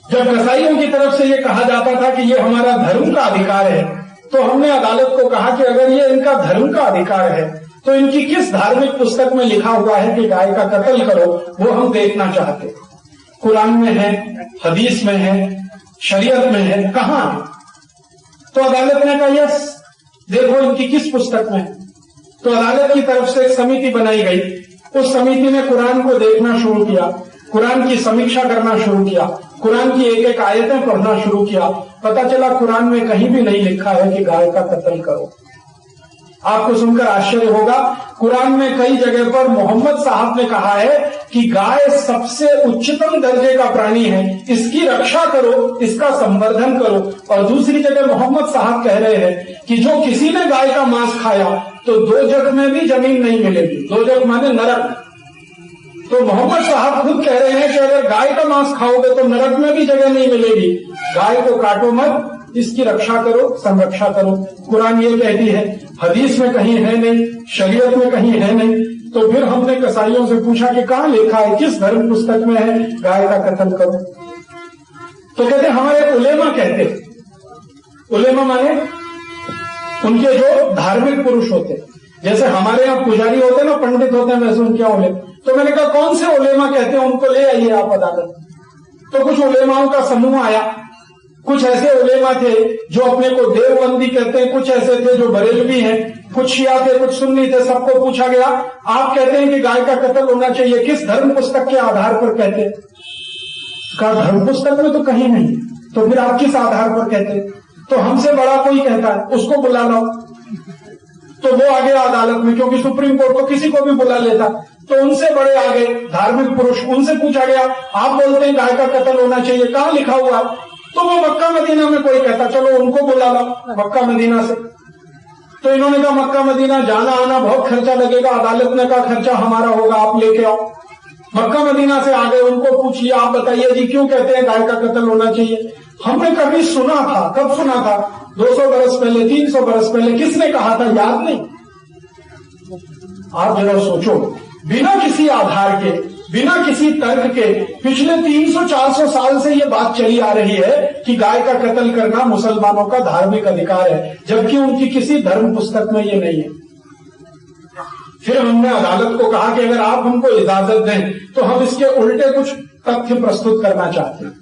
जब कसाईयों की तरफ से ये कहा जाता था कि ये हमारा धर्म का अधिकार है, तो हमने अदालत को कहा कि अगर ये इनका धर्म का अधिकार है तो इनकी किस धार्मिक पुस्तक में लिखा हुआ है कि गाय का कत्ल करो, वो हम देखना चाहते। कुरान में है, हदीस में है, शरीयत में है, कहां है? तो अदालत ने कहा यस देखो इनकी किस पुस्तक में। तो अदालत की तरफ से एक समिति बनाई गई। उस समिति ने कुरान को देखना शुरू किया, कुरान की समीक्षा करना शुरू किया, कुरान की एक एक आयतें पढ़ना शुरू किया। पता चला कुरान में कहीं भी नहीं लिखा है कि गाय का कत्ल करो। आपको सुनकर आश्चर्य होगा, कुरान में कई जगह पर मोहम्मद साहब ने कहा है कि गाय सबसे उच्चतम दर्जे का प्राणी है, इसकी रक्षा करो, इसका संवर्धन करो। और दूसरी जगह मोहम्मद साहब कह रहे हैं कि जो किसी ने गाय का मांस खाया तो दोजख में भी जमीन नहीं मिलेगी। दोजख माने नरक। तो मोहम्मद साहब खुद कह रहे हैं कि अगर गाय का मांस खाओगे तो नरक में भी जगह नहीं मिलेगी। गाय को काटो मत, इसकी रक्षा करो, संरक्षा करो। कुरान ये कहती है, हदीस में कहीं है नहीं, शरीयत में कहीं है नहीं। तो फिर हमने कसाईयों से पूछा कि कहाँ लिखा है, किस धर्म पुस्तक में है गाय का कत्ल करो? तो कहते हमारे उलेमा कहते, उलेमा माने उनके जो धार्मिक पुरुष होते, जैसे हमारे यहाँ पुजारी होते ना, पंडित होते हैं, वैसे उनके यहाँ उलेमा। तो मैंने कहा कौन से उलेमा कहते हैं, उनको ले आइए आप अदालत। तो कुछ उलेमाओं का समूह आया। कुछ ऐसे उलेमा थे जो अपने को देवबंदी कहते हैं, कुछ ऐसे थे जो बरेलवी हैं, कुछ शिया थे, कुछ सुन्नी थे। सबको पूछा गया आप कहते हैं कि गाय का कत्ल होना चाहिए, किस धर्म पुस्तक के आधार पर कहते? का धर्म पुस्तक में तो कहीं नहीं, तो फिर आप किस आधार पर कहते? तो हमसे बड़ा कोई कहता है उसको बुला लो। तो वो आ गया अदालत में, क्योंकि सुप्रीम कोर्ट तो किसी को भी बुला लेता। तो उनसे बड़े आ गए धार्मिक पुरुष, उनसे पूछा गया आप बोलते हैं गाय का कत्ल होना चाहिए, कहाँ लिखा हुआ? तो वो मक्का मदीना में कोई कहता, चलो उनको बुला लो मक्का मदीना से। तो इन्होंने कहा मक्का मदीना जाना आना बहुत खर्चा लगेगा। अदालत ने कहा खर्चा हमारा होगा, आप लेके आओ। मक्का मदीना से आ गए, उनको पूछ लिया आप बताइए जी क्यों कहते हैं गाय का कत्ल होना चाहिए? हमने कभी सुना था, कब सुना था? 200 बरस पहले, 300 बरस पहले। किसने कहा था याद नहीं। आप जरा सोचो, बिना किसी आधार के, बिना किसी तर्क के पिछले 300-400 साल से ये बात चली आ रही है कि गाय का कत्ल करना मुसलमानों का धार्मिक अधिकार है, जबकि उनकी किसी धर्म पुस्तक में ये नहीं है। फिर हमने अदालत को कहा कि अगर आप हमको इजाजत दें तो हम इसके उल्टे कुछ तथ्य प्रस्तुत करना चाहते हैं।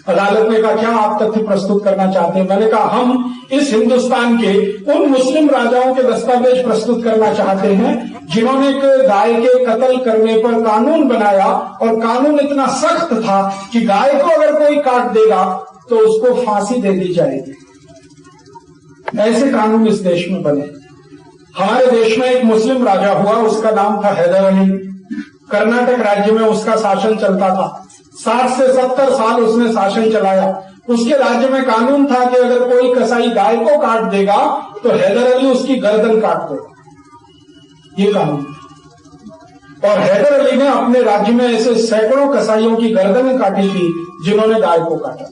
अदालत ने कहा क्या आप तथ्य प्रस्तुत करना चाहते हैं? मैंने कहा हम इस हिंदुस्तान के उन मुस्लिम राजाओं के दस्तावेज प्रस्तुत करना चाहते हैं जिन्होंने एक गाय के कत्ल करने पर कानून बनाया, और कानून इतना सख्त था कि गाय को अगर कोई काट देगा तो उसको फांसी दे दी जाएगी। ऐसे कानून इस देश में बने। हमारे देश में एक मुस्लिम राजा हुआ, उसका नाम था हैदर अली। कर्नाटक राज्य में उसका शासन चलता था। 60 से 70 साल उसने शासन चलाया। उसके राज्य में कानून था कि अगर कोई कसाई गाय को काट देगा तो हैदर अली उसकी गर्दन काट देगा, ये कानून। और हैदर अली ने अपने राज्य में ऐसे सैकड़ों कसाईयों की गर्दनें काटी थी जिन्होंने गाय को काटा।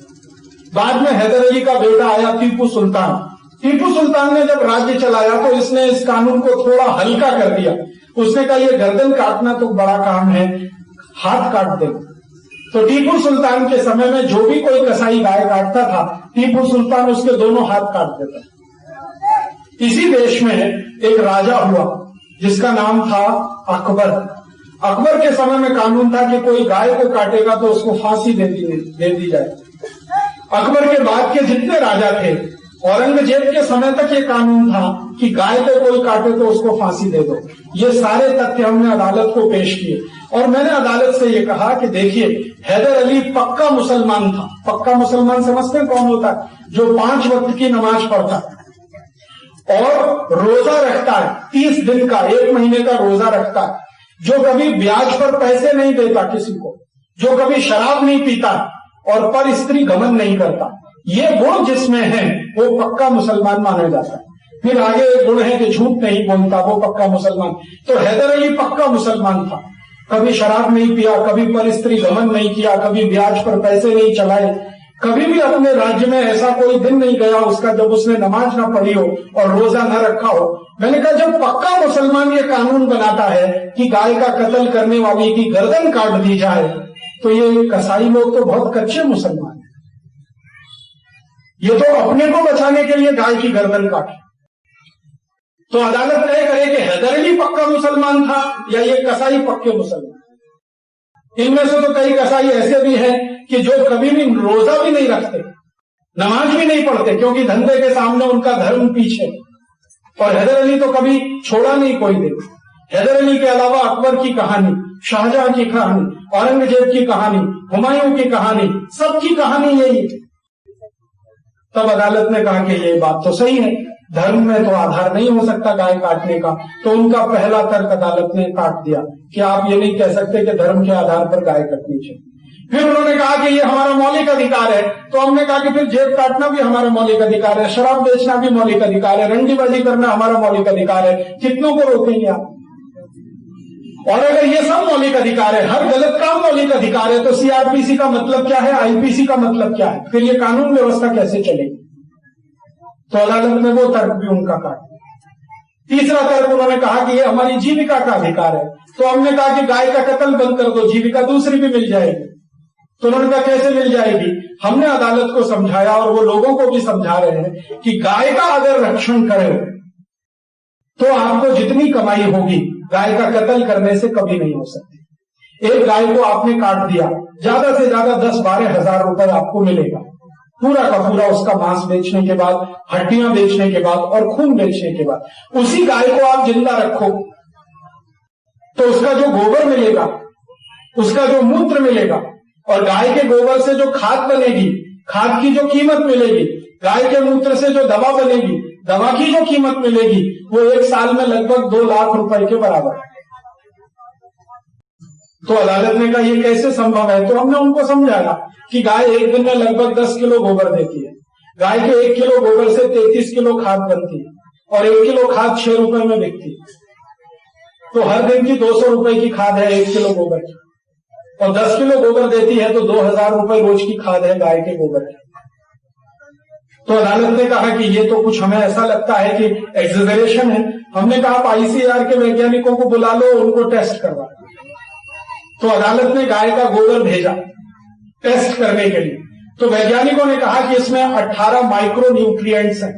बाद में हैदर अली का बेटा आया टीपू सुल्तान। टीपू सुल्तान ने जब राज्य चलाया तो इसने इस कानून को थोड़ा हल्का कर दिया। उसने कहा यह गर्दन काटना तो बड़ा काम है, हाथ काट दे। तो टीपू सुल्तान के समय में जो भी कोई कसाई गाय काटता था, टीपू सुल्तान उसके दोनों हाथ काट देता। इसी देश में एक राजा हुआ जिसका नाम था अकबर। अकबर के समय में कानून था कि कोई गाय को काटेगा तो उसको फांसी दे दी जाए। अकबर के बाद के जितने राजा थे, औरंगजेब के समय तक ये कानून था कि गाय को कोई काटे तो उसको फांसी दे दो। ये सारे तथ्य हमने अदालत को पेश किए और मैंने अदालत से ये कहा कि देखिए, हैदर अली पक्का मुसलमान था। पक्का मुसलमान समझते हैं कौन होता है? जो 5 वक्त की नमाज पढ़ता है और रोजा रखता है 30 दिन का, 1 महीने का रोजा रखता है, जो कभी ब्याज पर पैसे नहीं देता किसी को, जो कभी शराब नहीं पीता और पर स्त्री गमन नहीं करता। ये गुण जिसमें है वो पक्का मुसलमान माना जाता है। फिर आगे एक गुण है कि झूठ नहीं बोलता, वो पक्का मुसलमान। तो हैदर अली पक्का मुसलमान था। कभी शराब नहीं पिया, कभी पर स्त्री गमन नहीं किया, कभी ब्याज पर पैसे नहीं चलाए, कभी भी अपने राज्य में ऐसा कोई दिन नहीं गया उसका जब उसने नमाज ना पढ़ी हो और रोजा न रखा हो। मैंने कहा जब पक्का मुसलमान ये कानून बनाता है कि गाय का कत्ल करने वाली की गर्दन काट दी जाए, तो ये कसाई लोग तो बहुत कच्चे मुसलमान हैं। ये तो अपने को बचाने के लिए गाय की गर्दन काटे। तो अदालत तय करे कि हैदर अली पक्का मुसलमान था या ये कसाई पक्के मुसलमान। इनमें से तो कई कसाई ऐसे भी हैं कि जो कभी भी रोजा भी नहीं रखते, नमाज भी नहीं पढ़ते, क्योंकि धंधे के सामने उनका धर्म पीछे। और हैदर अली तो कभी छोड़ा नहीं कोई दिन। हैदर अली के अलावा अकबर की कहानी, शाहजहां की कहानी, औरंगजेब की कहानी, हुमायूं की कहानी, सबकी कहानी यही है। तब अदालत ने कहा कि ये बात तो सही है, धर्म में तो आधार नहीं हो सकता गाय काटने का। तो उनका पहला तर्क अदालत ने काट दिया कि आप ये नहीं कह सकते कि धर्म के आधार पर गाय कटनी चाहिए। फिर उन्होंने कहा कि ये हमारा मौलिक अधिकार है। तो हमने कहा कि फिर जेब काटना भी हमारा मौलिक अधिकार है, शराब बेचना भी मौलिक अधिकार है, रंडीबाजी करना हमारा मौलिक अधिकार है। कितनों को रोकेंगे आप? और अगर ये सब मौलिक अधिकार है, हर गलत काम मौलिक अधिकार है, तो सीआरपीसी का मतलब क्या है, आईपीसी का मतलब क्या है? फिर ये कानून व्यवस्था कैसे चलेगी? तो अदालत ने वो तर्क भी उनका काट दिया। तीसरा तर्क उन्होंने कहा कि ये हमारी जीविका का अधिकार है। तो हमने कहा कि गाय का कत्ल बंद कर दो, जीविका दूसरी भी मिल जाएगी। तो उन्होंने कहा कैसे मिल जाएगी? हमने अदालत को समझाया और वो लोगों को भी समझा रहे हैं कि गाय का अगर रक्षण करें तो आपको जितनी कमाई होगी गाय का कत्ल करने से कभी नहीं हो सकती। एक गाय को आपने काट दिया, ज्यादा से ज्यादा 10-12 हजार रुपए आपको मिलेगा, पूरा का पूरा उसका मांस बेचने के बाद, हड्डियां बेचने के बाद और खून बेचने के बाद। उसी गाय को आप जिंदा रखो तो उसका जो गोबर मिलेगा, उसका जो मूत्र मिलेगा और गाय के गोबर से जो खाद बनेगी, खाद की जो कीमत मिलेगी, गाय के मूत्र से जो दवा बनेगी, दवा की जो कीमत मिलेगी, वो 1 साल में लगभग 2 लाख रुपए के बराबर है। तो अदालत ने कहा ये कैसे संभव है? तो हमने उनको समझाया कि गाय एक दिन में लगभग 10 किलो गोबर देती है। गाय के 1 किलो गोबर से 33 किलो खाद बनती है और 1 किलो खाद 6 रुपए में बिकती है। तो हर दिन की 200 रुपए की खाद है 1 किलो गोबर की, और 10 किलो गोबर देती है तो 2000 रुपए रोज की खाद है गाय के गोबर की। तो अदालत ने कहा कि ये तो कुछ हमें ऐसा लगता है कि एक्सेजरेशन है। हमने कहा आप आईसीआर के वैज्ञानिकों को बुला लो, उनको टेस्ट करवा। तो अदालत ने गाय का गोबर भेजा टेस्ट करने के लिए। तो वैज्ञानिकों ने कहा कि इसमें 18 माइक्रो न्यूट्रिएंट्स हैं,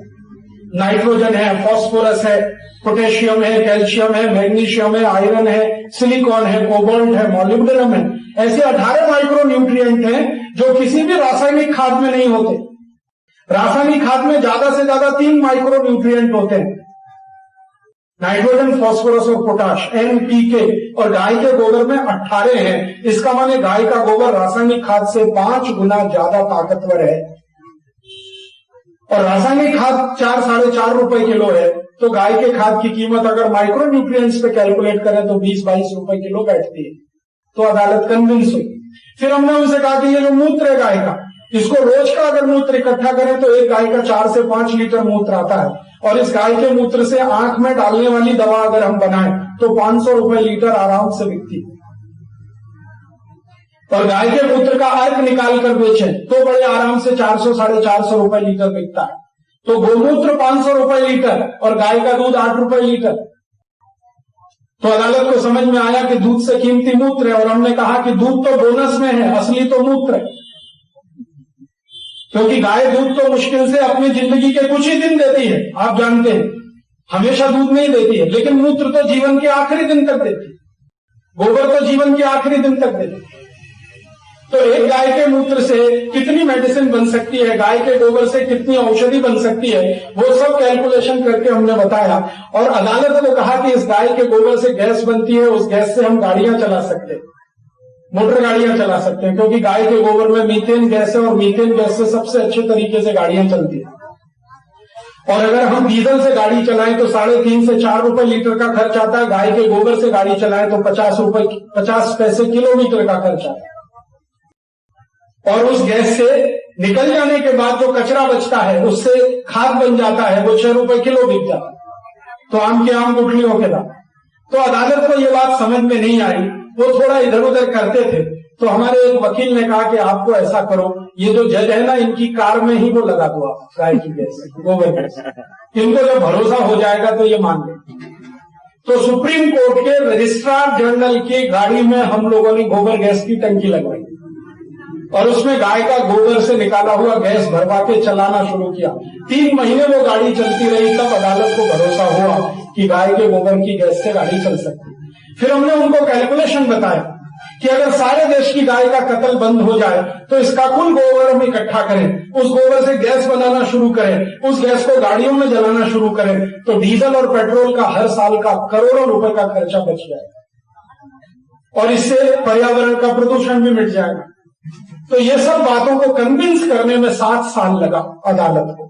नाइट्रोजन है, फॉस्फोरस है, पोटेशियम है, कैल्शियम है, मैग्नीशियम है, आयरन है, सिलिकॉन है, कोबाल्ट है, मॉलिब्डेनम है। ऐसे 18 माइक्रो न्यूट्रिएंट हैं जो किसी भी रासायनिक खाद में नहीं होते। रासायनिक खाद में ज्यादा से ज्यादा 3 माइक्रो न्यूट्रिएंट होते हैं, नाइट्रोजन, फॉस्फोरस और पोटाश, NPK, और गाय के गोबर में 18 हैं। इसका माने गाय का गोबर रासायनिक खाद से 5 गुना ज्यादा ताकतवर है। और रासायनिक खाद 4-4.5 रुपए किलो है, तो गाय के खाद की कीमत अगर माइक्रो न्यूट्रिएंट्स पे कैलकुलेट करें तो 20-22 रुपए किलो बैठती है। तो अदालत कन्विंस हुई। फिर हमने उनसे कहा कि ये जो मूत्र है गाय का, इसको रोज का अगर मूत्र इकट्ठा करें तो एक गाय का 4 से 5 लीटर मूत्र आता है, और इस गाय के मूत्र से आंख में डालने वाली दवा अगर हम बनाएं तो 500 रुपए लीटर आराम से बिकती है। और गाय के मूत्र का अर्क निकाल कर बेचें तो बड़े आराम से 400-450 रुपए लीटर बिकता है। तो गोमूत्र 500 रुपए लीटर और गाय का दूध 8 रुपए लीटर। तो अदालत को समझ में आया कि दूध से कीमती मूत्र है, और हमने कहा कि दूध तो बोनस में है, असली तो मूत्र है। क्योंकि गाय दूध तो मुश्किल से अपनी जिंदगी के कुछ ही दिन देती है, आप जानते हैं, हमेशा दूध नहीं देती है, लेकिन मूत्र तो जीवन के आखिरी दिन तक देती है, गोबर तो जीवन के आखिरी दिन तक देती है। तो एक गाय के मूत्र से कितनी मेडिसिन बन सकती है, गाय के गोबर से कितनी औषधि बन सकती है, वो सब कैलकुलेशन करके हमने बताया। और अदालत को कहा कि इस गाय के गोबर से गैस बनती है, उस गैस से हम गाड़ियां चला सकते हैं, मोटर गाड़ियां चला सकते हैं, क्योंकि गाय के गोबर में मीथेन गैस है और मीथेन गैस से सबसे अच्छे तरीके से गाड़ियां चलती है। और अगर हम डीजल से गाड़ी चलाएं तो 3.5 से 4 रुपए लीटर का खर्च आता है, गाय के गोबर से गाड़ी चलाएं तो 50 पैसे किलोमीटर का खर्च आता है। और उस गैस से निकल जाने के बाद जो कचरा बचता है उससे खाद बन जाता है, वो 6 रुपए किलो बिक जाता है। तो आम के आम गुठलियों के दाम। तो अदालत को ये बात समझ में नहीं आई, वो थोड़ा इधर उधर करते थे। तो हमारे एक वकील ने कहा कि आपको ऐसा करो, ये जो जज है ना, इनकी कार में ही वो लगा दो आप गाय की गैस, गोबर गैस, इनको जब भरोसा हो जाएगा तो ये मान ले। तो सुप्रीम कोर्ट के रजिस्ट्रार जनरल की गाड़ी में हम लोगों ने गोबर गैस की टंकी लगवाई और उसमें गाय का गोबर से निकाला हुआ गैस भरवा के चलाना शुरू किया। 3 महीने वो गाड़ी चलती रही, तब अदालत को भरोसा हुआ कि गाय के गोबर की गैस से गाड़ी चल सकती। फिर हमने उनको कैलकुलेशन बताया कि अगर सारे देश की गाय का कत्ल बंद हो जाए तो इसका कुल गोबर हम इकट्ठा करें, उस गोबर से गैस बनाना शुरू करें, उस गैस को गाड़ियों में जलाना शुरू करें, तो डीजल और पेट्रोल का हर साल का करोड़ों रुपए का खर्चा बच जाएगा और इससे पर्यावरण का प्रदूषण भी मिट जाएगा। तो ये सब बातों को कन्विंस करने में 7 साल लगा अदालत को।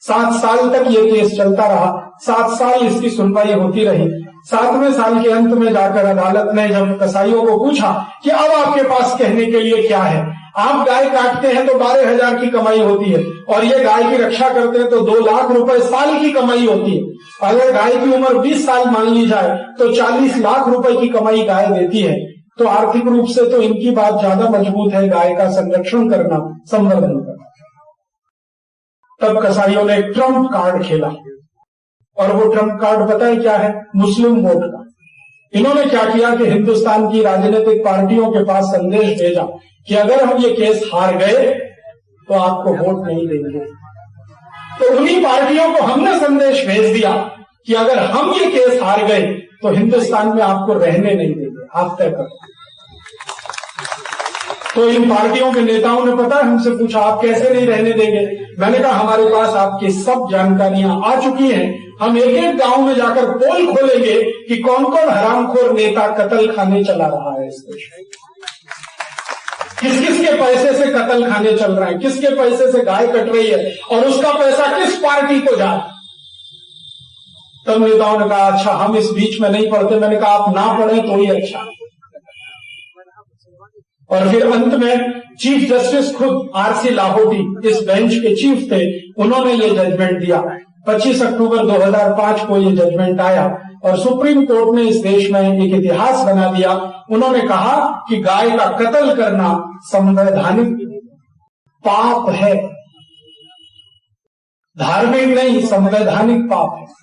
7 साल तक ये केस चलता रहा, 7 साल इसकी सुनवाई होती रही। 7वें साल के अंत में जाकर अदालत ने जब कसाईयों को पूछा कि अब आपके पास कहने के लिए क्या है, आप गाय काटते हैं तो 12,000 की कमाई होती है और ये गाय की रक्षा करते हैं तो 2 लाख रुपए साल की कमाई होती है। अगर गाय की उम्र 20 साल मान ली जाए तो 40 लाख रुपए की कमाई गाय देती है। तो आर्थिक रूप से तो इनकी बात ज्यादा मजबूत है, गाय का संरक्षण करना, संवर्धन करना। तब कसाईयों ने ट्रम्प कार्ड खेला और वो ट्रम्प कार्ड पता है क्या है? मुस्लिम वोट का। इन्होंने क्या किया कि हिंदुस्तान की राजनीतिक पार्टियों के पास संदेश भेजा कि अगर हम ये केस हार गए तो आपको वोट नहीं देंगे। तो उन्हीं पार्टियों को हमने संदेश भेज दिया कि अगर हम ये केस हार गए तो हिंदुस्तान में आपको रहने नहीं देंगे, आप तय करो। तो इन पार्टियों के नेताओं ने पता है हमसे पूछा आप कैसे नहीं रहने देंगे? मैंने कहा हमारे पास आपकी सब जानकारियां आ चुकी हैं, हम एक एक गांव में जाकर पोल खोलेंगे कि कौन कौन हरामखोर नेता कत्ल खाने चला रहा है इस देश में, किस किस के पैसे से कत्ल खाने चल रहे हैं, किसके पैसे से गाय कट रही है और उसका पैसा किस पार्टी को जा। तब नेताओं ने कहा अच्छा हम इस बीच में नहीं पढ़ते। मैंने कहा आप ना पढ़े तो ही अच्छा। और फिर अंत में चीफ जस्टिस खुद आरसी लाहोटी इस बेंच के चीफ थे, उन्होंने ये जजमेंट दिया। 25 अक्टूबर 2005 को ये जजमेंट आया और सुप्रीम कोर्ट ने इस देश में एक इतिहास बना दिया। उन्होंने कहा कि गाय का कत्ल करना संवैधानिक पाप है, धार्मिक नहीं, संवैधानिक पाप है।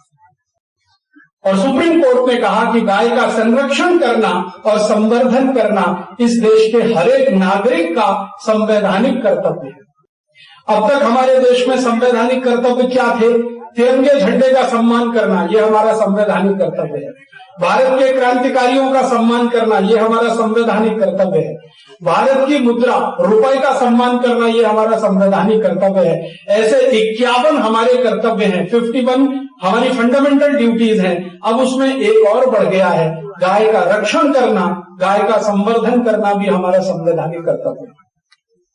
और सुप्रीम कोर्ट ने कहा कि गाय का संरक्षण करना और संवर्धन करना इस देश के हर एक नागरिक का संवैधानिक कर्तव्य है। अब तक हमारे देश में संवैधानिक कर्तव्य क्या थे तिरंगे झंडे का सम्मान करना ये हमारा संवैधानिक कर्तव्य है। भारत के क्रांतिकारियों का सम्मान करना ये हमारा संवैधानिक कर्तव्य है। भारत की मुद्रा रुपए का सम्मान करना ये हमारा संवैधानिक कर्तव्य है। ऐसे 51 हमारे कर्तव्य हैं, 51 हमारी फंडामेंटल ड्यूटीज हैं। अब उसमें एक और बढ़ गया है, गाय का रक्षण करना, गाय का संवर्धन करना भी हमारा संवैधानिक कर्तव्य है।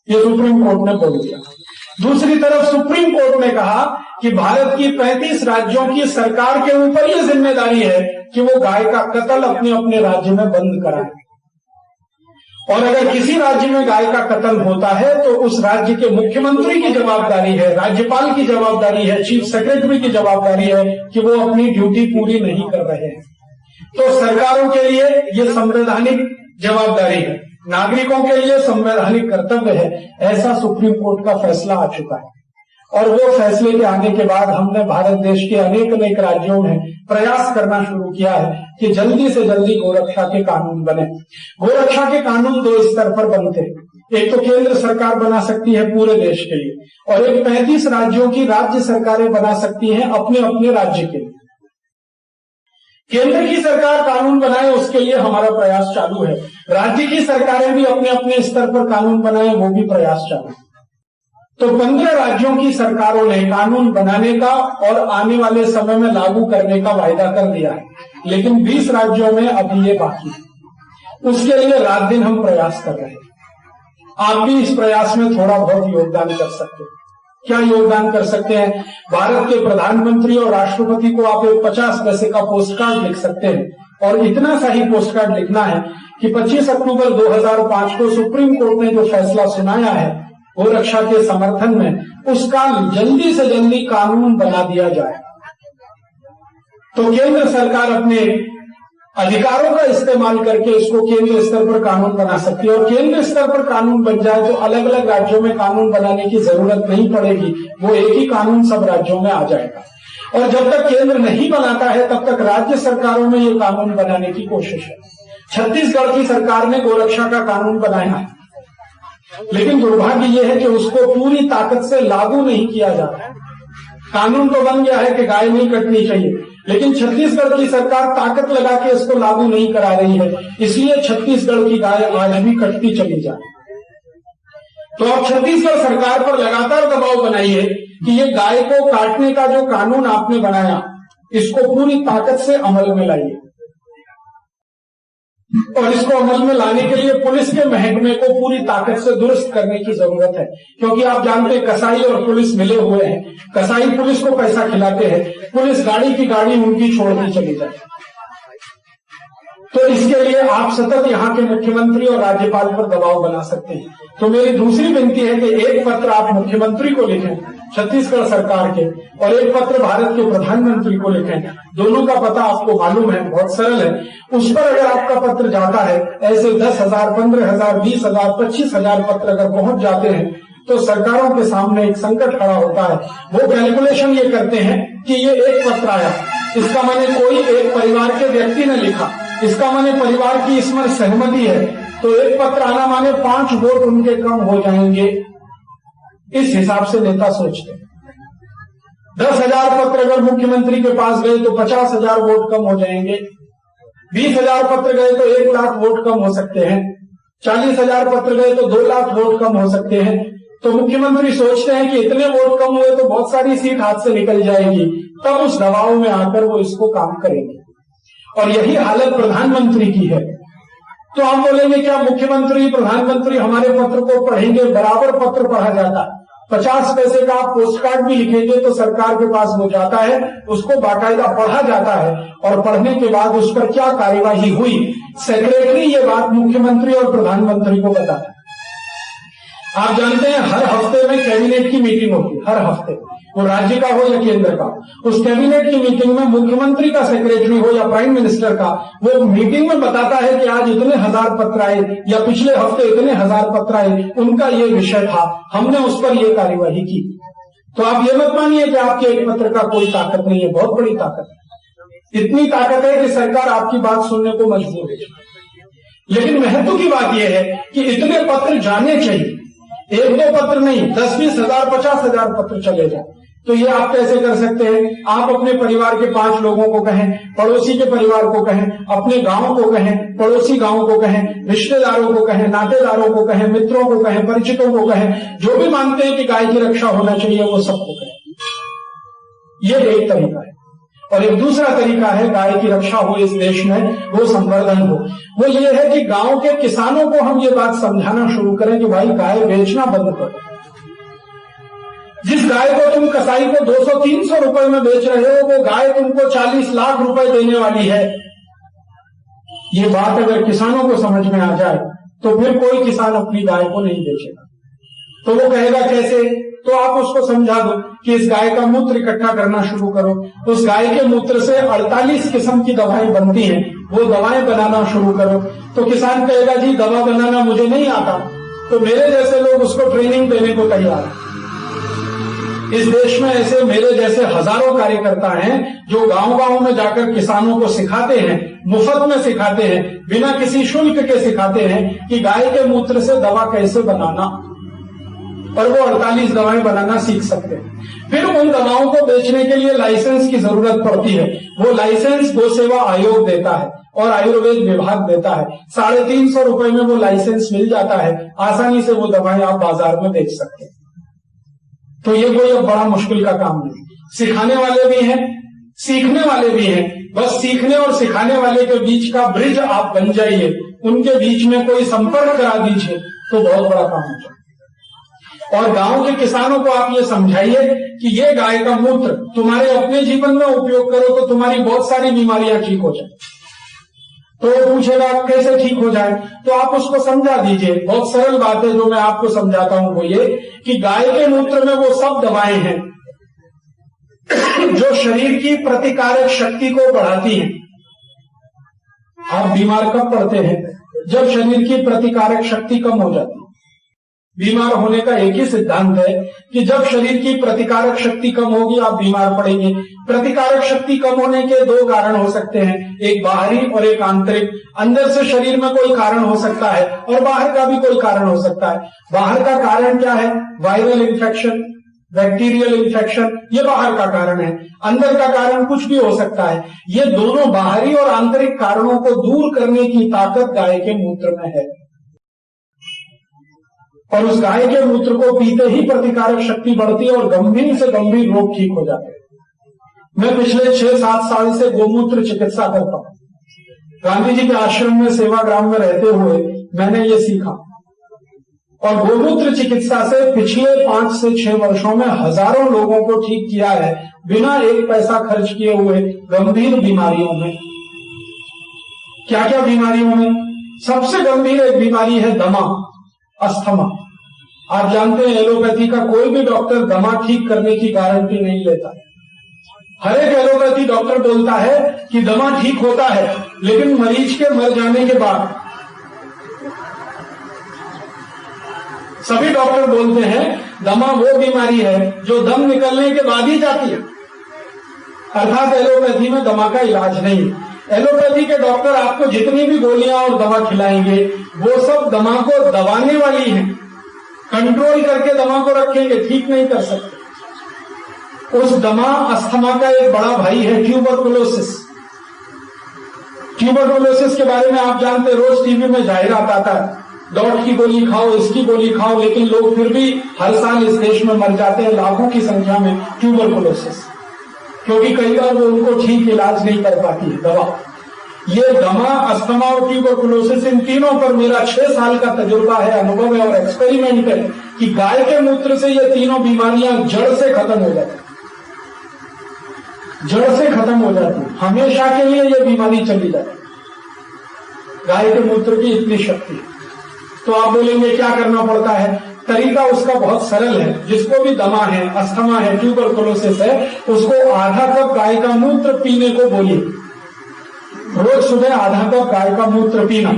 ये सुप्रीम कोर्ट ने बोल दिया। दूसरी तरफ सुप्रीम कोर्ट ने कहा कि भारत की 35 राज्यों की सरकार के ऊपर यह जिम्मेदारी है कि वो गाय का कत्ल अपने अपने राज्य में बंद कराए, और अगर किसी राज्य में गाय का कत्ल होता है तो उस राज्य के मुख्यमंत्री की जवाबदारी है, राज्यपाल की जवाबदारी है, चीफ सेक्रेटरी की जवाबदारी है कि वो अपनी ड्यूटी पूरी नहीं कर रहे हैं। तो सरकारों के लिए ये संवैधानिक जवाबदारी है, नागरिकों के लिए संवैधानिक कर्तव्य है। ऐसा सुप्रीम कोर्ट का फैसला आ चुका है, और वो फैसले के आने के बाद हमने भारत देश के अनेक राज्यों में प्रयास करना शुरू किया है कि जल्दी से जल्दी गोरक्षा के कानून बने। गोरक्षा के कानून 2 स्तर पर बनते हैं। एक तो केंद्र सरकार बना सकती है पूरे देश के लिए, और एक 35 राज्यों की राज्य सरकारें बना सकती हैं अपने अपने राज्य के लिए। केंद्र की सरकार कानून बनाए उसके लिए हमारा प्रयास चालू है, राज्य की सरकारें भी अपने अपने स्तर पर कानून बनाए वो भी प्रयास चालू है। तो 15 राज्यों की सरकारों ने कानून बनाने का और आने वाले समय में लागू करने का वायदा कर दिया है, लेकिन 20 राज्यों में अभी ये बाकी है। उसके लिए रात दिन हम प्रयास कर रहे हैं। आप भी इस प्रयास में थोड़ा बहुत योगदान कर सकते हैं। क्या योगदान कर सकते हैं? भारत के प्रधानमंत्री और राष्ट्रपति को आप एक 50 पैसे का पोस्ट कार्ड लिख सकते हैं, और इतना सा ही पोस्ट कार्ड लिखना है कि 25 अक्टूबर 2005 को सुप्रीम कोर्ट ने जो फैसला सुनाया है गोरक्षा के समर्थन में, उसका जल्दी से जल्दी कानून बना दिया जाए। तो केंद्र सरकार अपने अधिकारों का इस्तेमाल करके इसको केंद्र स्तर पर कानून बना सकती है, और केंद्र स्तर पर कानून बन जाए तो अलग अलग राज्यों में कानून बनाने की जरूरत नहीं पड़ेगी, वो एक ही कानून सब राज्यों में आ जाएगा। और जब तक केंद्र नहीं बनाता है तब तक राज्य सरकारों में ये कानून बनाने की कोशिश है। छत्तीसगढ़ की सरकार ने गोरक्षा का कानून बनाया है, लेकिन दुर्भाग्य यह है कि उसको पूरी ताकत से लागू नहीं किया जा रहा है। कानून तो बन गया है कि गाय नहीं कटनी चाहिए, लेकिन छत्तीसगढ़ की सरकार ताकत लगा के इसको लागू नहीं करा रही है, इसलिए छत्तीसगढ़ की गाय आज भी कटती चली जाए। तो अब छत्तीसगढ़ सरकार पर लगातार दबाव बनाइए कि ये गाय को काटने का जो कानून आपने बनाया इसको पूरी ताकत से अमल में लाइए, और इसको अमल में लाने के लिए पुलिस के महकमे को पूरी ताकत से दुरुस्त करने की जरूरत है। क्योंकि आप जानते हैं कसाई और पुलिस मिले हुए हैं, कसाई पुलिस को पैसा खिलाते हैं, पुलिस गाड़ी की गाड़ी उनकी छोड़ती चली जाए। तो इसके लिए आप सतत यहाँ के मुख्यमंत्री और राज्यपाल पर दबाव बना सकते हैं। तो मेरी दूसरी विनती है कि एक पत्र आप मुख्यमंत्री को लिखें छत्तीसगढ़ सरकार के, और एक पत्र भारत के प्रधानमंत्री को लिखें। दोनों का पता आपको मालूम है, बहुत सरल है। उस पर अगर आपका पत्र जाता है, ऐसे 10,000, 15,000, 20,000, 25,000 पत्र अगर पहुंच जाते हैं तो सरकारों के सामने एक संकट खड़ा होता है। वो कैलकुलेशन ये करते हैं कि ये एक पत्र आया, इसका माने कोई एक परिवार के व्यक्ति ने लिखा, इसका माने परिवार की इसमें सहमति है, तो एक पत्र आना माने 5 वोट उनके कम हो जाएंगे। इस हिसाब से नेता सोचते हैं। 10,000 पत्र अगर मुख्यमंत्री के पास गए तो 50,000 वोट कम हो जाएंगे। 20,000 पत्र गए तो 1 लाख वोट कम हो सकते हैं। 40,000 पत्र गए तो 2 लाख वोट कम हो सकते हैं। तो मुख्यमंत्री सोचते हैं कि इतने वोट कम हुए तो बहुत सारी सीट हाथ से निकल जाएगी, तब उस दबाव में आकर वो इसको काम करेंगे। और यही हालत प्रधानमंत्री की है। तो आप बोलेंगे क्या मुख्यमंत्री प्रधानमंत्री हमारे पत्र को पढ़ेंगे? बराबर पत्र पढ़ा जाता है। 50 पैसे का आप पोस्ट कार्ड भी लिखेंगे तो सरकार के पास वो जाता है, उसको बाकायदा पढ़ा जाता है, और पढ़ने के बाद उस पर क्या कार्यवाही हुई सेक्रेटरी ये बात मुख्यमंत्री और प्रधानमंत्री को बताता है। आप जानते हैं हर हफ्ते में कैबिनेट की मीटिंग होती है, हर हफ्ते, वो राज्य का हो या केंद्र का। उस कैबिनेट की मीटिंग में मुख्यमंत्री का सेक्रेटरी हो या प्राइम मिनिस्टर का, वो मीटिंग में बताता है कि आज इतने 1000 पत्र आए या पिछले हफ्ते इतने 1000 पत्र आए, उनका ये विषय था, हमने उस पर ये कार्यवाही की। तो आप ये मत मानिए कि आपके एक पत्र का कोई ताकत नहीं है, बहुत बड़ी ताकत है। इतनी ताकत है कि सरकार आपकी बात सुनने को मजबूर है। लेकिन महत्व की बात यह है कि इतने पत्र जाने चाहिए, 1-2 पत्र नहीं, 10-20 हजार 50,000 पत्र चले जाए। तो ये आप कैसे कर सकते हैं? आप अपने परिवार के 5 लोगों को कहें, पड़ोसी के परिवार को कहें, अपने गांव को कहें, पड़ोसी गांव को कहें, रिश्तेदारों को कहें, नातेदारों को कहें, मित्रों को कहें, परिचितों को कहें, जो भी मानते हैं कि गाय की रक्षा होना चाहिए वो सबको कहें। ये एक तरीका है। और एक दूसरा तरीका है गाय की रक्षा हो इस देश में, वो संवर्धन हो। वो ये है कि गांव के किसानों को हम ये बात समझाना शुरू करें कि भाई गाय बेचना बंद करो। जिस गाय को तुम कसाई को 200-300 रुपए में बेच रहे हो, वो गाय तुमको 40 लाख रुपए देने वाली है। ये बात अगर किसानों को समझ में आ जाए तो फिर कोई किसान अपनी गाय को नहीं बेचेगा। तो वो कहेगा कैसे? तो आप उसको समझा दो कि इस गाय का मूत्र इकट्ठा करना शुरू करो। उस गाय के मूत्र से 48 किस्म की दवाएं बनती हैं, वो दवाएं बनाना शुरू करो। तो किसान कहेगा जी दवा बनाना मुझे नहीं आता, तो मेरे जैसे लोग उसको ट्रेनिंग देने को तैयार हैं। इस देश में ऐसे मेरे जैसे हजारों कार्यकर्ता हैं जो गांव-गांव में जाकर किसानों को सिखाते हैं, मुफ्त में सिखाते हैं, बिना किसी शुल्क के सिखाते हैं कि गाय के मूत्र से दवा कैसे बनाना, और वो 48 दवाएं बनाना सीख सकते हैं। फिर उन दवाओं को बेचने के लिए लाइसेंस की जरूरत पड़ती है। वो लाइसेंस गो सेवा आयोग देता है और आयुर्वेद विभाग देता है। 350 रुपए में वो लाइसेंस मिल जाता है। आसानी से वो दवाएं आप बाजार में बेच सकते हैं। तो ये कोई अब बड़ा मुश्किल का काम नहीं। सिखाने वाले भी हैं, सीखने वाले भी हैं। बस सीखने और सिखाने वाले के बीच का ब्रिज आप बन जाइए, उनके बीच में कोई संपर्क करा दीजिए, तो बहुत बड़ा काम हो जाए। और गांव के किसानों को आप ये समझाइए कि ये गाय का मूत्र तुम्हारे अपने जीवन में उपयोग करो तो तुम्हारी बहुत सारी बीमारियां ठीक हो जाए। तो वो पूछेगा कैसे ठीक हो जाए? तो आप उसको समझा दीजिए। बहुत सरल बात है जो मैं आपको समझाता हूं, वो ये कि गाय के मूत्र में वो सब दवाएं हैं जो शरीर की प्रतिकारक शक्ति को बढ़ाती हैं। आप बीमार कब पड़ते हैं? जब शरीर की प्रतिकारक शक्ति कम हो जाती है। बीमार होने का एक ही सिद्धांत है कि जब शरीर की प्रतिकारक शक्ति कम होगी आप बीमार पड़ेंगे। प्रतिकारक शक्ति कम होने के 2 कारण हो सकते हैं, एक बाहरी और एक आंतरिक। अंदर से शरीर में कोई कारण हो सकता है और बाहर का भी कोई कारण हो सकता है। बाहर का कारण क्या है? वायरल इन्फेक्शन, बैक्टीरियल इन्फेक्शन, ये बाहर का कारण है। अंदर का कारण कुछ भी हो सकता है। ये दोनों बाहरी और आंतरिक कारणों को दूर करने की ताकत गाय के मूत्र में है। और उस गाय के मूत्र को पीते ही प्रतिकारक शक्ति बढ़ती है और गंभीर से गंभीर रोग ठीक हो जाते हैं। मैं पिछले 6-7 साल से गोमूत्र चिकित्सा करता हूं। गांधी जी के आश्रम में सेवाग्राम में रहते हुए मैंने ये सीखा। और गोमूत्र चिकित्सा से पिछले 5 से 6 वर्षों में हजारों लोगों को ठीक किया है, बिना एक पैसा खर्च किए हुए, गंभीर बीमारियों में। क्या क्या बीमारियों में? सबसे गंभीर एक बीमारी है दमा, अस्थमा। आप जानते हैं एलोपैथी का कोई भी डॉक्टर दमा ठीक करने की गारंटी नहीं लेता। हर एक एलोपैथी डॉक्टर बोलता है कि दमा ठीक होता है, लेकिन मरीज के मर जाने के बाद। सभी डॉक्टर बोलते हैं दमा वो बीमारी है जो दम निकलने के बाद ही जाती है, अर्थात एलोपैथी में दमा का इलाज नहीं। एलोपैथी के डॉक्टर आपको जितनी भी गोलियां और दवा खिलाएंगे वो सब दमा को दबाने वाली हैं, कंट्रोल करके दमा को रखेंगे, ठीक नहीं कर सकते। उस दमा अस्थमा का एक बड़ा भाई है ट्यूबरकुलोसिस। ट्यूबरकुलोसिस के बारे में आप जानते, रोज टीवी में जाहिरात आता है, डॉट की गोली खाओ, इसकी गोली खाओ, लेकिन लोग फिर भी हर साल इस देश में मर जाते हैं लाखों की संख्या में ट्यूबरकुलोसिस, क्योंकि कई बार वो उनको ठीक इलाज नहीं कर पाती है दवा। ये दमा, अस्थमा और ट्यूबरकुलोसिस, इन तीनों पर मेरा 6 साल का तजुर्बा है, अनुभव है और एक्सपेरिमेंट है कि गाय के मूत्र से ये तीनों बीमारियां जड़ से खत्म हो जाती, जड़ से खत्म हो जाती, हमेशा के लिए ये बीमारी चली जाती। गाय के मूत्र की इतनी शक्ति है। तो आप बोलेंगे क्या करना पड़ता है? तरीका उसका बहुत सरल है। जिसको भी दमा है, अस्थमा है, ट्यूबरकुलोसिस है, उसको आधा कप गाय का मूत्र पीने को बोलिए। रोज सुबह आधा कप गाय का मूत्र पीना,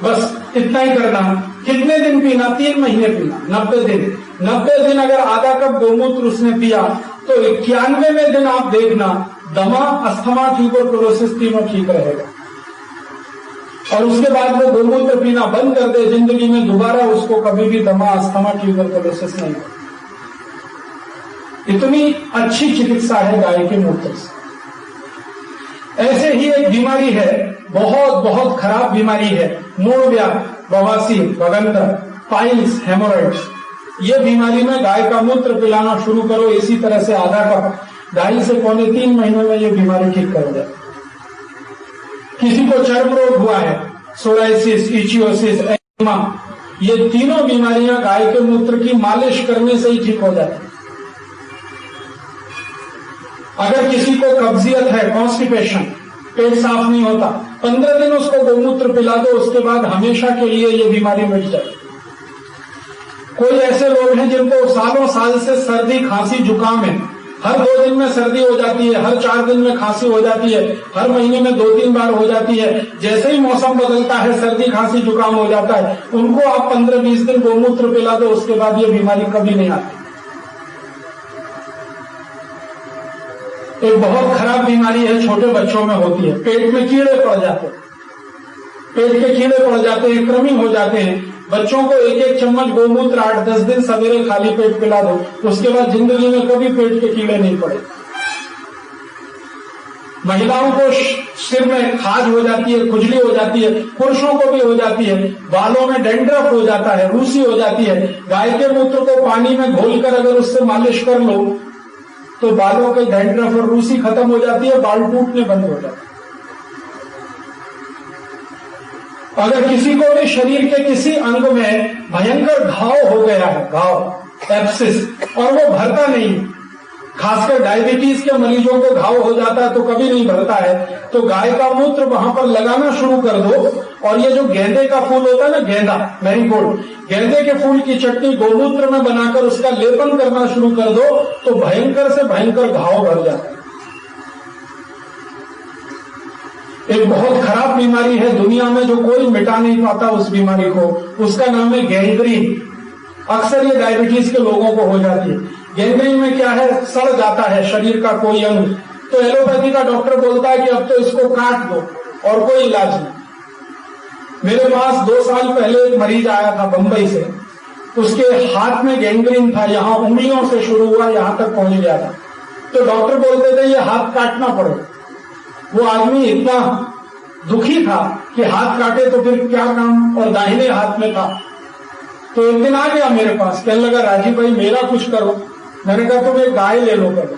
बस इतना ही करना। कितने दिन पीना? 3 महीने पीना, 90 दिन। 90 दिन अगर आधा कप गोमूत्र उसने पिया तो 91वें दिन आप देखना दमा, अस्थमा, ट्यूबरकुलोसिस तीनों ठीक रहेगा। और उसके बाद वो गोमूत्र पीना बंद कर दे, जिंदगी में दोबारा उसको कभी भी दमा, अस्थमा, ट्यूबरकुलोसिस नहीं हो। इतनी अच्छी चिकित्सा है गाय के मूत्र से। ऐसे ही एक बीमारी है, बहुत बहुत खराब बीमारी है, मूलव्याध, बवासीर, बगंतर, पाइल्स, हेमोरॉइड्स। ये बीमारी में गाय का मूत्र पिलाना शुरू करो इसी तरह से आधा कप, 2.5 से पौने 3 महीनों में ये बीमारी ठीक कर जाए। किसी को चर्म रोग हुआ है, सोराइसिस, इचियोसिस, एक्जिमा, ये तीनों बीमारियां गाय के मूत्र की मालिश करने से ही ठीक हो जाती है। अगर किसी को कब्जियत है, कॉन्स्टिपेशन, पेट साफ नहीं होता, 15 दिन उसको गोमूत्र पिला दो, उसके बाद हमेशा के लिए ये बीमारी मिट जाए। कोई ऐसे लोग हैं जिनको सालों साल से सर्दी, खांसी, जुकाम है, हर 2 दिन में सर्दी हो जाती है, हर 4 दिन में खांसी हो जाती है, हर महीने में 2-3 बार हो जाती है, जैसे ही मौसम बदलता है सर्दी, खांसी, जुकाम हो जाता है, उनको आप 15-20 दिन गोमूत्र पिला दो, उसके बाद ये बीमारी कभी नहीं आती। एक बहुत खराब बीमारी है, छोटे बच्चों में होती है, पेट में कीड़े पड़ जाते हैं, पेट के कीड़े पड़ जाते हैं, कृमि हो जाते हैं। बच्चों को 1-1 चम्मच गोमूत्र 8-10 दिन सवेरे खाली पेट पिला दो, उसके बाद जिंदगी में कभी पेट के कीड़े नहीं पड़े। महिलाओं को सिर में खाज हो जाती है, खुजली हो जाती है, पुरुषों को भी हो जाती है, बालों में डैंड्रफ हो जाता है, रूसी हो जाती है। गाय के मूत्र को पानी में घोलकर अगर उससे मालिश कर लो तो बालों के डैंड्रफ और रूसी खत्म हो जाती है, बाल टूटने बंद हो जाते हैं। अगर किसी को भी शरीर के किसी अंग में भयंकर घाव हो गया है, घाव, एब्सिस, और वो भरता नहीं, खासकर डायबिटीज के मरीजों को घाव हो जाता है तो कभी नहीं भरता है, तो गाय का मूत्र वहां पर लगाना शुरू कर दो। और ये जो गेंदे का फूल होता है ना, गेंदा, मैरीगोल्ड, गेंदे के फूल की चटनी गोमूत्र में बनाकर उसका लेपन करना शुरू कर दो तो भयंकर से भयंकर घाव भर जाता है। एक बहुत खराब बीमारी है दुनिया में जो कोई मिटा नहीं पाता उस बीमारी को, उसका नाम है गैंग्रीन। अक्सर ये डायबिटीज के लोगों को हो जाती है। गैंग्रीन में क्या है, सड़ जाता है शरीर का कोई अंग, तो एलोपैथी का डॉक्टर बोलता है कि अब तो इसको काट दो और कोई इलाज नहीं। मेरे पास 2 साल पहले एक मरीज आया था बंबई से, उसके हाथ में गैंग्रीन था, यहां उंगलियों से शुरू हुआ, यहां तक पहुंच गया था। तो डॉक्टर बोलते थे ये हाथ काटना पड़े। वो आदमी इतना दुखी था कि हाथ काटे तो फिर क्या काम, और दाहिने हाथ में था। तो एक दिन आ गया मेरे पास, कहने लगा राजीव भाई मेरा कुछ करो। मैंने कहा तुम एक गाय ले लो पहले।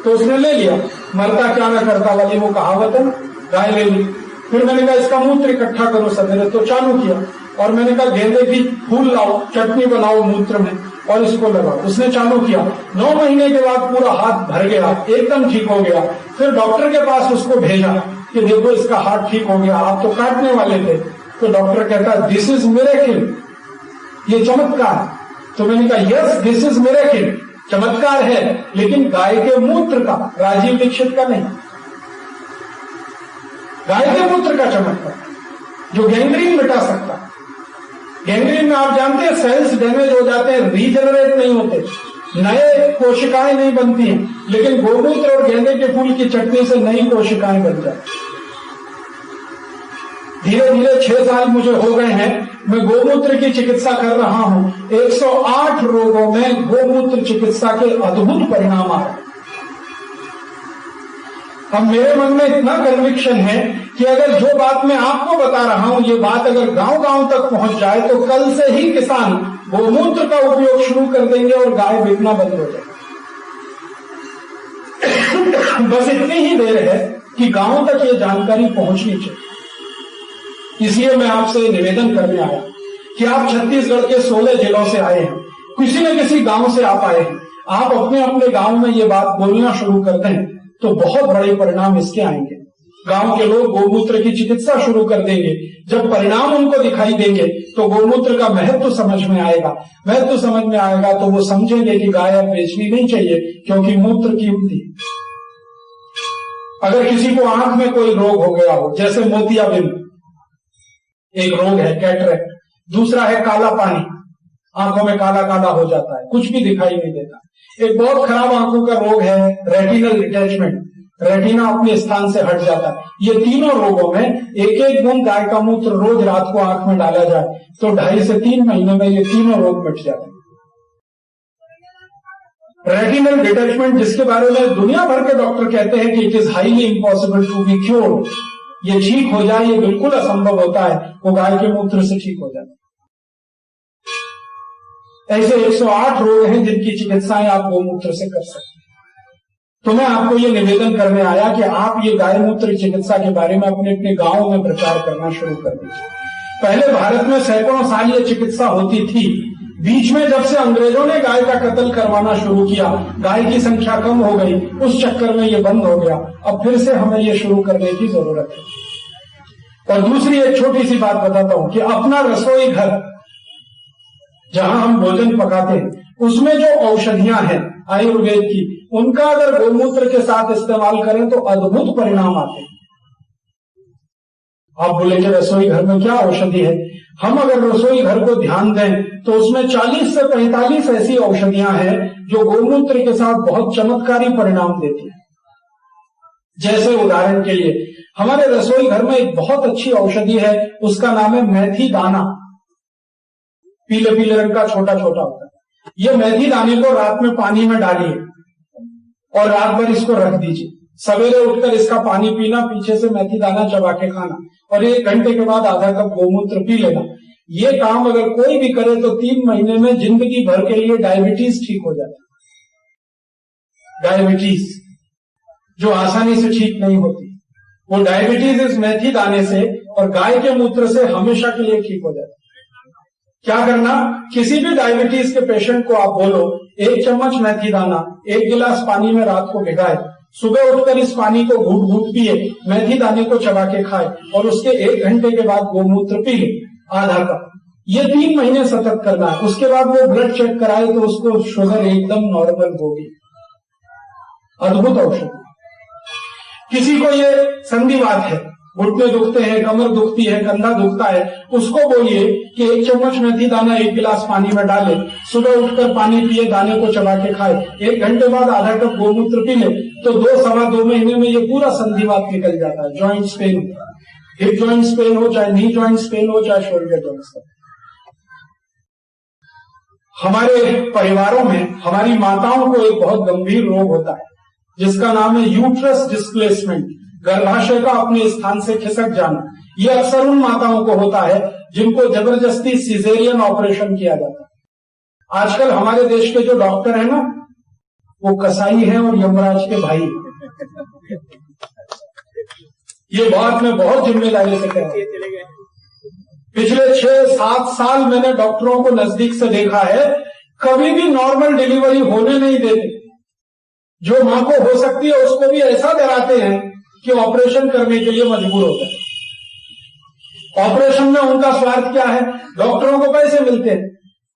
तो उसने ले लिया, मरता क्या ना करता वाली वो कहावत है ना, गाय ले ली। फिर मैंने कहा इसका मूत्र इकट्ठा करो सवेरे, तो चालू किया। और मैंने कहा गेंदे की फूल लाओ, चटनी बनाओ मूत्र में और इसको लगाओ। उसने चालू किया, 9 महीने के बाद पूरा हाथ भर गया, एकदम ठीक हो गया। फिर डॉक्टर के पास उसको भेजा कि देखो इसका हाथ ठीक हो गया, आप तो काटने वाले थे। तो डॉक्टर कहता दिस इज मिरेकल, ये चमत्कार। तो मैंने कहा यस दिस इज मिरेकल, चमत्कार है, लेकिन गाय के मूत्र का, राजीव दीक्षित का नहीं, गाय के मूत्र का चमत्कार जो गैंग्रीन मिटा सकता। गैंग्रीन में आप जानते हैं सेल्स डैमेज हो जाते हैं, रीजनरेट नहीं होते, नए कोशिकाएं नहीं बनती हैं, लेकिन गोमूत्र और गेंदे के फूल की चटनी से नई कोशिकाएं बन जाती। धीरे धीरे 6 साल मुझे हो गए हैं, मैं गोमूत्र की चिकित्सा कर रहा हूं। 108 रोगों में गोमूत्र चिकित्सा के अद्भुत परिणाम आ रहे। अब मेरे मन में इतना कन्विक्शन है कि अगर जो बात मैं आपको बता रहा हूं, ये बात अगर गांव गांव तक पहुंच जाए तो कल से ही किसान गोमूत्र का उपयोग शुरू कर देंगे और गाय बिकना बंद हो जाएगी। बस इतनी ही देर है कि गांव तक ये जानकारी पहुंचनी चाहिए। इसलिए मैं आपसे निवेदन करने आया कि आप छत्तीसगढ़ के 16 जिलों से आए हैं, किसी न किसी गांव से आप आए हैं, आप अपने अपने गांव में ये बात बोलना शुरू करते हैं तो बहुत बड़े परिणाम इसके आएंगे। गांव के लोग गोमूत्र की चिकित्सा शुरू कर देंगे। जब परिणाम उनको दिखाई देंगे तो गोमूत्र का महत्व समझ में आएगा। महत्व समझ में आएगा तो वो समझेंगे कि गाय अब बेचनी नहीं चाहिए क्योंकि मूत्र कीमती। अगर किसी को आंख में कोई रोग हो गया हो, जैसे मोतियाबिंद एक रोग है, कैटरेक्ट, दूसरा है काला पानी, आंखों में काला काला हो जाता है, कुछ भी दिखाई नहीं देता। एक बहुत खराब आंखों का रोग है रेटिनल डिटैचमेंट, रेटिना अपने स्थान से हट जाता है। ये तीनों रोगों में एक एक बूंद गाय का मूत्र रोज रात को आंख में डाला जाए तो 2.5 से 3 महीने में ये तीनों रोग मिट जाते हैं। रेटिनल डिटैचमेंट, जिसके बारे में दुनिया भर के डॉक्टर कहते हैं कि it is highly impossible to be cured, ये ठीक हो जाए, ये बिल्कुल असंभव होता है, वो गाय के मूत्र से ठीक हो जाता है। ऐसे 108 रोग हैं जिनकी चिकित्साएं आप गोमूत्र से कर सकते हैं। तो मैं आपको ये निवेदन करने आया कि आप ये गाय मूत्र चिकित्सा के बारे में अपने अपने गांवों में प्रचार करना शुरू कर दीजिए। पहले भारत में सैकड़ों साल ये चिकित्सा होती थी। बीच में जब से अंग्रेजों ने गाय का कत्ल करवाना शुरू किया, गाय की संख्या कम हो गई, उस चक्कर में ये बंद हो गया। अब फिर से हमें ये शुरू करने की जरूरत है। और दूसरी एक छोटी सी बात बताता हूं कि अपना रसोई घर जहां हम भोजन पकाते हैं, उसमें जो औषधियां हैं आयुर्वेद की, उनका अगर गोमूत्र के साथ इस्तेमाल करें तो अद्भुत परिणाम आते हैं। आप बोलेंगे रसोई घर में क्या औषधि है? हम अगर रसोई घर को ध्यान दें तो उसमें 40 से 45 ऐसी औषधियां हैं जो गोमूत्र के साथ बहुत चमत्कारी परिणाम देती हैं। जैसे उदाहरण के लिए हमारे रसोई घर में एक बहुत अच्छी औषधि है, उसका नाम है मेथी दाना। पीले पीले रंग का छोटा छोटा होता है। ये मेथी दाने को रात में पानी में डालिए और रात भर इसको रख दीजिए। सवेरे उठकर इसका पानी पीना, पीछे से मेथी दाना चबा के खाना और 1 घंटे के बाद आधा कप गोमूत्र पी लेना। ये काम अगर कोई भी करे तो 3 महीने में जिंदगी भर के लिए डायबिटीज ठीक हो जाता है। डायबिटीज जो आसानी से ठीक नहीं होती, वो डायबिटीज इस मेथी दाने से और गाय के मूत्र से हमेशा के लिए ठीक हो जाता है। क्या करना, किसी भी डायबिटीज के पेशेंट को आप बोलो 1 चम्मच मेथी दाना 1 गिलास पानी में रात को भिगाए, सुबह उठकर इस पानी को घूट घूट पिए, मेथी दाने को चबा के खाए और उसके 1 घंटे के बाद गोमूत्र पी ले आधा कप। ये 3 महीने सतत करना है। उसके बाद वो ब्लड चेक कराए तो उसको शुगर एकदम नॉर्मल होगी। अद्भुत औषध। किसी को ये संधिवात है, घुटने दुखते हैं, कमर दुखती है, कंधा दुखता है, उसको बोलिए कि 1 चम्मच मेथी दाना 1 गिलास पानी में डाले, सुबह उठकर पानी पिए, दाने को चबा के खाए, 1 घंटे बाद आधा कप गोमूत्र पी ले, तो 2-2.25 महीने में ये पूरा संधिवात निकल जाता है। Joints pain, hip joints pain हो, चाहे नी जॉइंट्स पेन हो, चाहे शोल्डर जॉइंट्स पेन। हमारे परिवारों में हमारी माताओं को एक बहुत गंभीर रोग होता है जिसका नाम है यूट्रस डिस्प्लेसमेंट, गर्भाशय का अपने स्थान से खिसक जाना। ये अक्सर उन माताओं को होता है जिनको जबरदस्ती सिजेरियन ऑपरेशन किया जाता है। आजकल हमारे देश के जो डॉक्टर हैं ना, वो कसाई हैं और यमराज के भाई। ये बात मैं बहुत जिम्मेदारी से कह रहा हूं। पिछले 6-7 साल मैंने डॉक्टरों को नजदीक से देखा है, कभी भी नॉर्मल डिलीवरी होने नहीं देते। जो मां को हो सकती है उसको भी ऐसा डराते हैं कि ऑपरेशन करने के लिए मजबूर होता है। ऑपरेशन में उनका स्वार्थ क्या है? डॉक्टरों को पैसे मिलते हैं।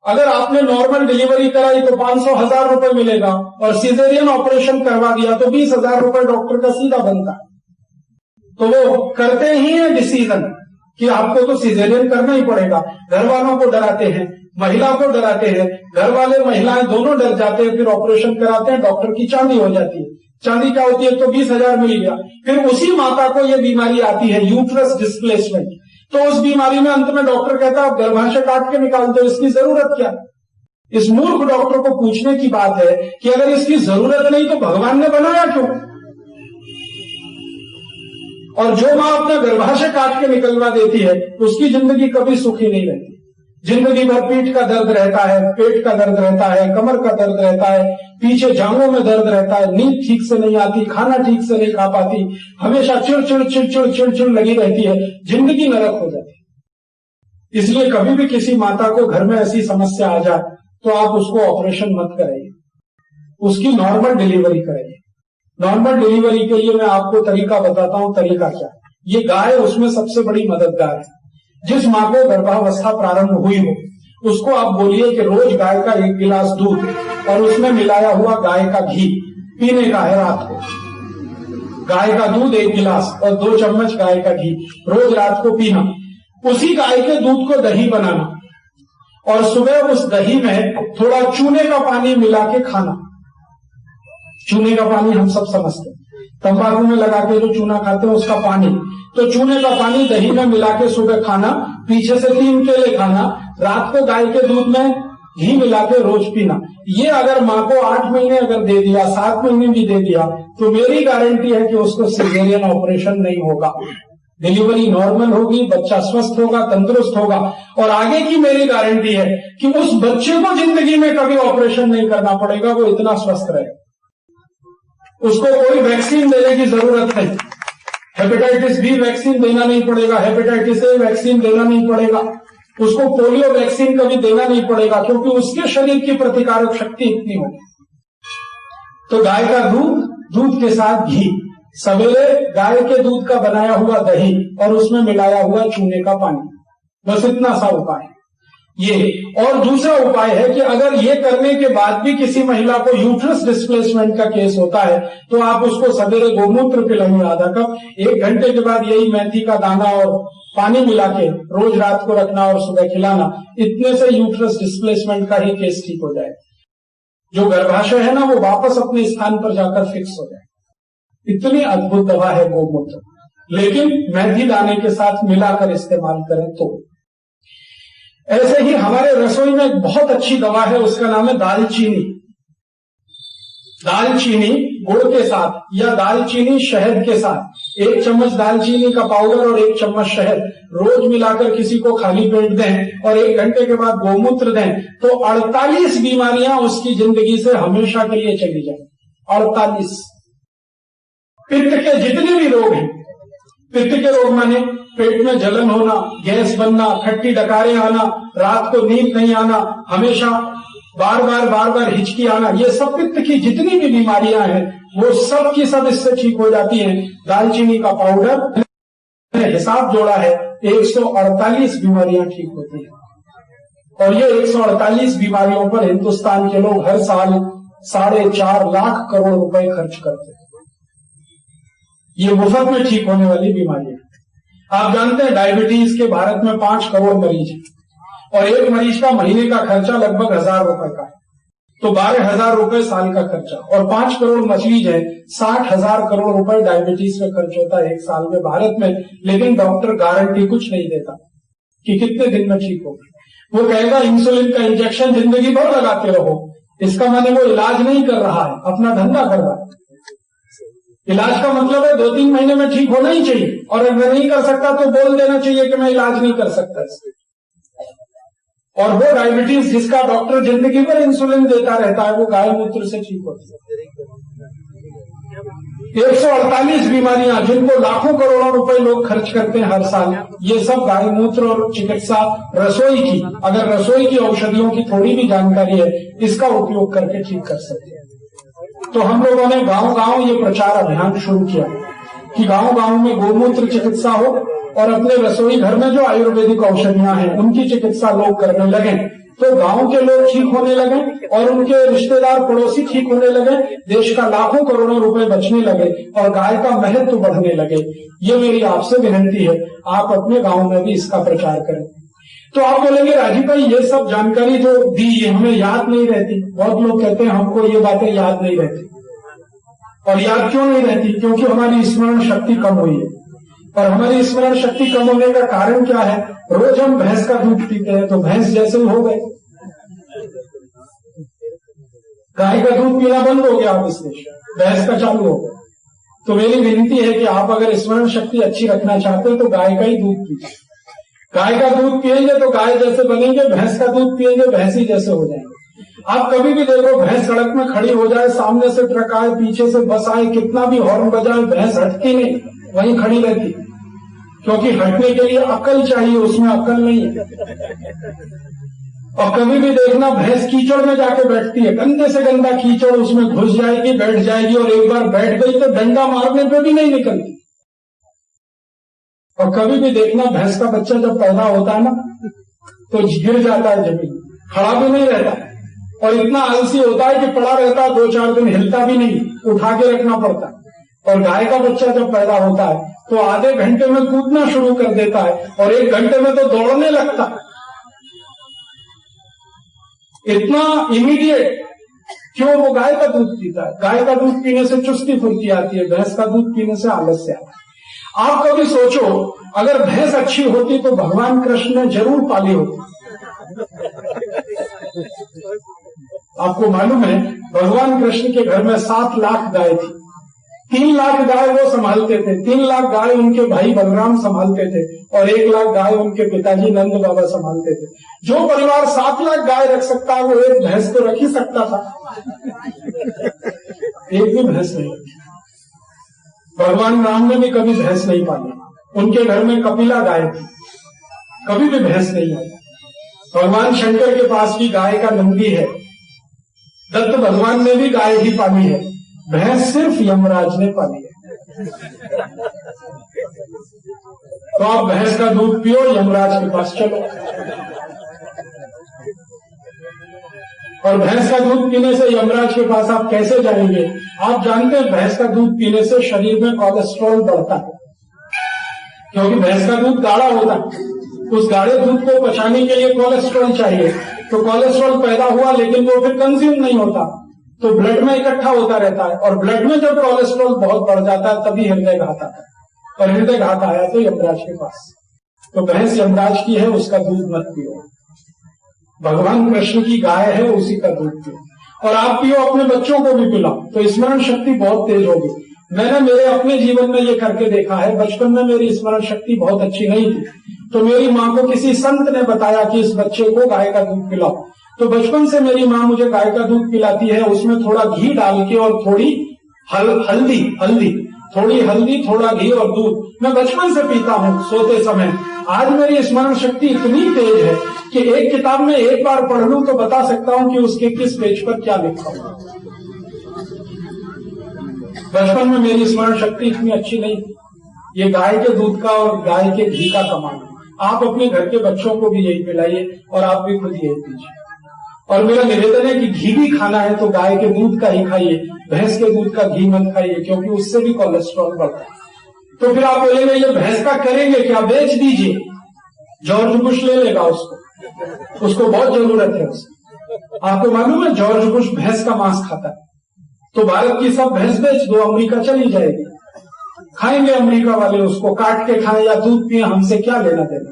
अगर आपने नॉर्मल डिलीवरी कराई तो 500,000 रुपए मिलेगा और सिजेरियन ऑपरेशन करवा दिया तो 20,000 रुपए डॉक्टर का सीधा बनता है। तो वो करते ही है डिसीजन कि आपको तो सिजेरियन करना ही पड़ेगा। घर वालों को डराते हैं, महिला को डराते हैं, घर वाले महिलाएं दोनों डर जाते हैं, फिर ऑपरेशन कराते हैं, डॉक्टर की चांदी हो जाती है। चांदी क्या होती है? तो 20,000 मिल गया। फिर उसी माता को यह बीमारी आती है यूट्रस डिस्प्लेसमेंट। तो उस बीमारी में अंत में डॉक्टर कहता है आप गर्भाशय काट के निकाल दो, इसकी जरूरत क्या? इस मूर्ख डॉक्टर को पूछने की बात है कि अगर इसकी जरूरत नहीं तो भगवान ने बनाया क्यों? और जो मां अपना गर्भाशय काट के निकलवा देती है उसकी जिंदगी कभी सुखी नहीं रहती। जिंदगी भर पीठ का दर्द रहता है, पेट का दर्द रहता है, कमर का दर्द रहता है, पीछे जांघों में दर्द रहता है, नींद ठीक से नहीं आती, खाना ठीक से नहीं खा पाती, हमेशा चिड़चिड़ लगी रहती है, जिंदगी नरक हो जाती है। इसलिए कभी भी किसी माता को घर में ऐसी समस्या आ जाए तो आप उसको ऑपरेशन मत कराइए, उसकी नॉर्मल डिलीवरी कराइए। नॉर्मल डिलीवरी के लिए मैं आपको तरीका बताता हूं। तरीका क्या? ये गाय उसमें सबसे बड़ी मददगार है। जिस मां को गर्भावस्था प्रारंभ हुई हो उसको आप बोलिए कि रोज गाय का 1 गिलास दूध और उसमें मिलाया हुआ गाय का घी पीने का है रात को। गाय का दूध 1 गिलास और 2 चम्मच गाय का घी रोज रात को पीना। उसी गाय के दूध को दही बनाना और सुबह उस दही में थोड़ा चूने का पानी मिला के खाना। चूने का पानी हम सब समझते हैं, तंबाकू में लगा के जो चूना खाते हैं उसका पानी। तो चूने का पानी दही में मिला के सुबह खाना, पीछे से 3 केले खाना, रात को गाय के दूध में घी मिला के रोज पीना। ये अगर माँ को 8 महीने अगर दे दिया, 7 महीने भी दे दिया, तो मेरी गारंटी है कि उसको सिजेरियन ऑपरेशन नहीं होगा, डिलीवरी नॉर्मल होगी, बच्चा स्वस्थ होगा, तंदुरुस्त होगा। और आगे की मेरी गारंटी है कि उस बच्चे को जिंदगी में कभी ऑपरेशन नहीं करना पड़ेगा, वो इतना स्वस्थ रहे। उसको कोई वैक्सीन देने की जरूरत नहीं, हेपेटाइटिस बी वैक्सीन देना नहीं पड़ेगा, हेपेटाइटिस ए वैक्सीन देना नहीं पड़ेगा, उसको पोलियो वैक्सीन कभी देना नहीं पड़ेगा, क्योंकि उसके शरीर की प्रतिकारक शक्ति इतनी होगी। तो गाय का दूध, दूध के साथ घी, सवेरे गाय के दूध का बनाया हुआ दही और उसमें मिलाया हुआ चूने का पानी, बस इतना सा उपाय है ये। और दूसरा उपाय है कि अगर ये करने के बाद भी किसी महिला को यूट्रस डिस्प्लेसमेंट का केस होता है, तो आप उसको सवेरे गोमूत्र पिलाइए आधा कप, 1 घंटे के बाद यही मेथी का दाना और पानी मिला के रोज रात को रखना और सुबह खिलाना। इतने से यूट्रस डिस्प्लेसमेंट का ही केस ठीक हो जाए, जो गर्भाशय है ना वो वापस अपने स्थान पर जाकर फिक्स हो जाए। इतनी अद्भुत दवा है गोमूत्र, लेकिन मेथी दाने के साथ मिलाकर इस्तेमाल करें तो। ऐसे ही हमारे रसोई में एक बहुत अच्छी दवा है, उसका नाम है दालचीनी। दालचीनी गुड़ के साथ या दालचीनी शहद के साथ 1 चम्मच दालचीनी का पाउडर और 1 चम्मच शहद रोज मिलाकर किसी को खाली पेट दें और 1 घंटे के बाद गोमूत्र दें, तो 48 बीमारियां उसकी जिंदगी से हमेशा के लिए चली जाए। 48। पित्त के जितने भी रोग हैं, पित्त के रोग माने पेट में जलन होना, गैस बनना, खट्टी डकारें आना, रात को नींद नहीं आना, हमेशा बार बार हिचकी आना, ये सब पित्त की जितनी भी बीमारियां हैं वो सब की सब इससे ठीक हो जाती हैं। दालचीनी का पाउडर हिसाब जोड़ा है, 148 बीमारियां ठीक होती हैं। और ये 148 बीमारियों पर हिंदुस्तान के लोग हर साल 4.5 लाख करोड़ रुपए खर्च करते हैं। ये मुफ्त में ठीक होने वाली बीमारियां। आप जानते हैं डायबिटीज के भारत में 5 करोड़ मरीज हैं और एक मरीज का महीने का खर्चा लगभग 1000 रुपए का है, तो 12,000 रुपए साल का खर्चा। और 5 करोड़ मरीज है, 60,000 करोड़ रुपए डायबिटीज पे खर्च होता है 1 साल में भारत में। लेकिन डॉक्टर गारंटी कुछ नहीं देता कि कितने दिन में ठीक होगा। वो कहेगा इंसुलिन का इंजेक्शन जिंदगी भर लगाते रहो, इसका माने वो इलाज नहीं कर रहा है, अपना धंधा कर रहा है। इलाज का मतलब है 2-3 महीने में ठीक होना ही चाहिए, और अगर नहीं कर सकता तो बोल देना चाहिए कि मैं इलाज नहीं कर सकता इससे। और वो डायबिटीज जिसका डॉक्टर जिंदगी भर इंसुलिन देता रहता है, वो गाय मूत्र से ठीक होती है। 148 बीमारियां जिनको लाखों करोड़ों रुपए लोग खर्च करते हैं हर साल, ये सब गाय मूत्र और चिकित्सा रसोई की, अगर रसोई की औषधियों की थोड़ी भी जानकारी है, इसका उपयोग करके ठीक कर सकते हैं। तो हम लोगों ने गांव-गांव ये प्रचार अभियान शुरू किया कि गांव-गांव में गोमूत्र चिकित्सा हो, और अपने रसोई घर में जो आयुर्वेदिक औषधियां हैं उनकी चिकित्सा लोग करने लगे, तो गांव के लोग ठीक होने लगे और उनके रिश्तेदार पड़ोसी ठीक होने लगे, देश का लाखों करोड़ों रुपए बचने लगे और गाय का महत्व बढ़ने लगे। ये मेरी आपसे विनती है, आप अपने गांव में भी इसका प्रचार करें। तो आप बोलेंगे राजीव भाई ये सब जानकारी जो दी ये हमें याद नहीं रहती। बहुत लोग कहते हैं हमको ये बातें याद नहीं रहती। और याद क्यों नहीं रहती? क्योंकि हमारी स्मरण शक्ति कम हुई है। और हमारी स्मरण शक्ति कम होने का कारण क्या है? रोज हम भैंस का दूध पीते हैं तो भैंस जैसे ही हो गए, गाय का दूध पीना बंद हो गया, आप इसलिए भैंस का चालू हो गया। तो मेरी विनती है कि आप अगर स्मरण शक्ति अच्छी रखना चाहते हैं तो गाय का ही दूध पीजिए। गाय का दूध पिएंगे तो गाय जैसे बनेंगे, भैंस का दूध पिएंगे भैंसी जैसे हो जाएंगे। आप कभी भी देखो भैंस सड़क में खड़ी हो जाए, सामने से ट्रक आए, पीछे से बस आए, कितना भी हॉर्न बजाए, भैंस हटती नहीं, वहीं खड़ी रहती, क्योंकि हटने के लिए अकल चाहिए, उसमें अकल नहीं है। और कभी भी देखना भैंस कीचड़ में जाके बैठती है, गंदे से गंदा कीचड़, उसमें घुस जाएगी, बैठ जाएगी, और एक बार बैठ गई तो डंडा मारने पे भी नहीं निकलती। और कभी भी देखना भैंस का बच्चा जब पैदा होता है ना तो गिर जाता है जमीन, खड़ा भी नहीं रहता, और इतना आलसी होता है कि पड़ा रहता है, 2-4 दिन हिलता भी नहीं, उठा के रखना पड़ता है। और गाय का बच्चा जब पैदा होता है तो आधे घंटे में कूदना शुरू कर देता है, और 1 घंटे में तो दौड़ने लगता है। इतना इमीडिएट क्यों? वो गाय का दूध पीता है। गाय का दूध पीने से चुस्ती फुर्ती आती है, भैंस का दूध पीने से आलस्य आता है। आप कभी सोचो अगर भैंस अच्छी होती तो भगवान कृष्ण ने जरूर पाली होती। आपको मालूम है भगवान कृष्ण के घर में 7 लाख गाय थी। 3 लाख गाय वो संभालते थे, 3 लाख गाय उनके भाई बलराम संभालते थे और 1 लाख गाय उनके पिताजी नंद बाबा संभालते थे। जो परिवार 7 लाख गाय रख सकता है वो एक भैंस तो रख ही सकता था, एक भी भैंस नहीं रखी। भगवान राम ने भी कभी भैंस नहीं पाली, उनके घर में कपिला गाय थी, कभी भी भैंस नहीं आई। भगवान शंकर के पास भी गाय का नंदी है, दत्त भगवान ने भी गाय ही पाली है, भैंस सिर्फ यमराज ने पाली है। तो आप भैंस का दूध पियो, यमराज के पास चलो। और भैंस का दूध पीने से यमराज के पास आप कैसे जाएंगे? आप जानते हैं भैंस का दूध पीने से शरीर में कोलेस्ट्रॉल बढ़ता है, क्योंकि भैंस का दूध गाढ़ा होता है। उस गाढ़े दूध को पचाने के लिए कोलेस्ट्रॉल चाहिए, तो कोलेस्ट्रॉल पैदा हुआ लेकिन वो फिर कंज्यूम नहीं होता, तो ब्लड में इकट्ठा होता रहता है। और ब्लड में जब कोलेस्ट्रॉल बहुत बढ़ जाता है तभी हृदय घात आता है, और हृदय घात आया तो यमराज के पास। तो भैंस यमराज की है, उसका दूध मत पियो। भगवान कृष्ण की गाय है, उसी का दूध पियो। और आप पियो, अपने बच्चों को भी पिलाओ, तो स्मरण शक्ति बहुत तेज होगी। मैंने मेरे अपने जीवन में ये करके देखा है। बचपन में मेरी स्मरण शक्ति बहुत अच्छी नहीं थी, तो मेरी माँ को किसी संत ने बताया कि इस बच्चे को गाय का दूध पिलाओ। तो बचपन से मेरी माँ मुझे गाय का दूध पिलाती है, उसमें थोड़ा घी डाल के और थोड़ी हल्दी, थोड़ा घी और दूध। मैं बचपन से पीता हूँ सोते समय। आज मेरी स्मरण शक्ति इतनी तेज है कि एक किताब में एक बार पढ़ लूं तो बता सकता हूँ कि उसके किस पेज पर क्या लिखा हुआ। बचपन में मेरी स्मरण शक्ति इतनी अच्छी नहीं थी। ये गाय के दूध का और गाय के घी का कमाल है। आप अपने घर के बच्चों को भी यही पिलाइए और आप भी खुद यही पीजिए। और मेरा निवेदन है कि घी भी खाना है तो गाय के दूध का ही खाइए, भैंस के दूध का घी मत खाइए, क्योंकि उससे भी कोलेस्ट्रॉल बढ़ता है। तो फिर आप बोलेंगे ये भैंस का करेंगे क्या? बेच दीजिए, जॉर्ज बुश ले लेगा उसको बहुत जरूरत है उसकी। आपको मालूम है जॉर्ज बुश भैंस का मांस खाता है, तो भारत की सब भैंस बेच दो, अमेरिका चली जाएगी। खाएंगे अमेरिका वाले, उसको काट के खाएं या दूध पिए, हमसे क्या लेना देना।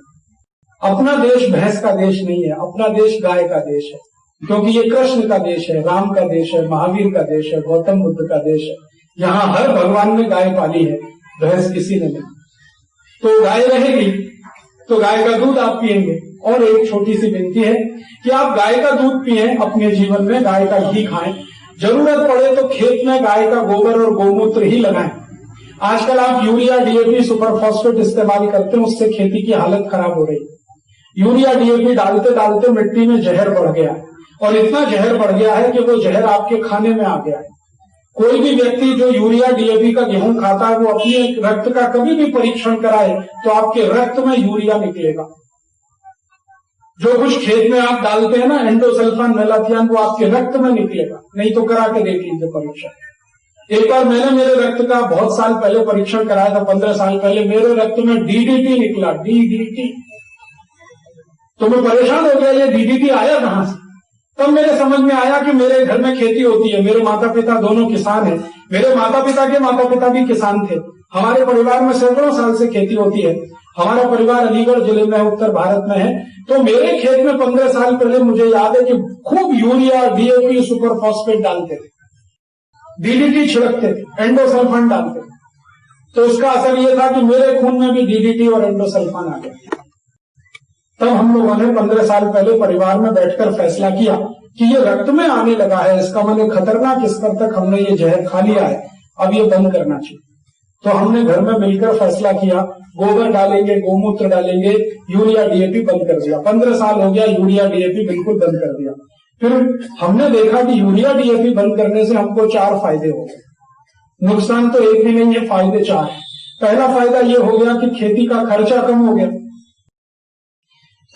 अपना देश भैंस का देश नहीं है, अपना देश गाय का देश है, क्योंकि ये कृष्ण का देश है, राम का देश है, महावीर का देश है, गौतम बुद्ध का देश है। यहाँ हर भगवान ने गाय पाली है, भैंस किसी ने नहीं। तो गाय रहेगी तो गाय का दूध आप पिएंगे। और एक छोटी सी विनती है कि आप गाय का दूध पिए, अपने जीवन में गाय का घी खाएं, जरूरत पड़े तो खेत में गाय का गोबर और गौमूत्र ही लगाएं। आजकल आप यूरिया, डीएपी, सुपर फॉस्फेट इस्तेमाल करते हैं, उससे खेती की हालत खराब हो रही है। यूरिया, डीएपी डालते डालते मिट्टी में जहर बढ़ गया, और इतना जहर बढ़ गया है कि वो जहर आपके खाने में आ गया है। कोई भी व्यक्ति जो यूरिया, डीएपी का गेहूं खाता है, वो अपने रक्त का कभी भी परीक्षण कराए तो आपके रक्त में यूरिया निकलेगा। जो कुछ खेत में आप डालते हैं ना, एंडोसल्फान, मेलाथियान, वो आपके रक्त में निकलेगा। नहीं तो करा के देख लीजिए परीक्षण। एक बार मैंने मेरे रक्त का बहुत साल पहले परीक्षण कराया था, 15 साल पहले। मेरे रक्त में डीडीटी निकला, डीडीटी। तो मैं परेशान हो गया, ये डीडीटी आया कहां से? तब मेरे समझ में आया कि मेरे घर में खेती होती है, मेरे माता पिता दोनों किसान हैं, मेरे माता पिता के माता पिता भी किसान थे। हमारे परिवार में सैकड़ों साल से खेती होती है। हमारा परिवार अलीगढ़ जिले में, उत्तर भारत में है। तो मेरे खेत में 15 साल पहले मुझे याद है कि खूब यूरिया, डीएपी, सुपर फॉस्फेट डालते थे, डीडीटी छिड़कते थे, एंडोसल्फान डालते थे। तो उसका असर यह था कि मेरे खून में भी डीडीटी और एंडोसल्फान आ गया। तब हम लोगों ने 15 साल पहले परिवार में बैठकर फैसला किया कि ये रक्त में आने लगा है, इसका मतलब खतरनाक स्तर तक हमने ये जहर खा लिया है, अब ये बंद करना चाहिए। तो हमने घर में मिलकर फैसला किया, गोबर डालेंगे, गोमूत्र डालेंगे, यूरिया, डीएपी बंद कर दिया। 15 साल हो गया, यूरिया, डीएपी बिल्कुल बंद कर दिया। फिर हमने देखा कि यूरिया, डीएपी बंद करने से हमको 4 फायदे हो गए। नुकसान तो एक भी नहीं है, फायदे 4। पहला फायदा ये हो गया कि खेती का खर्चा कम हो गया।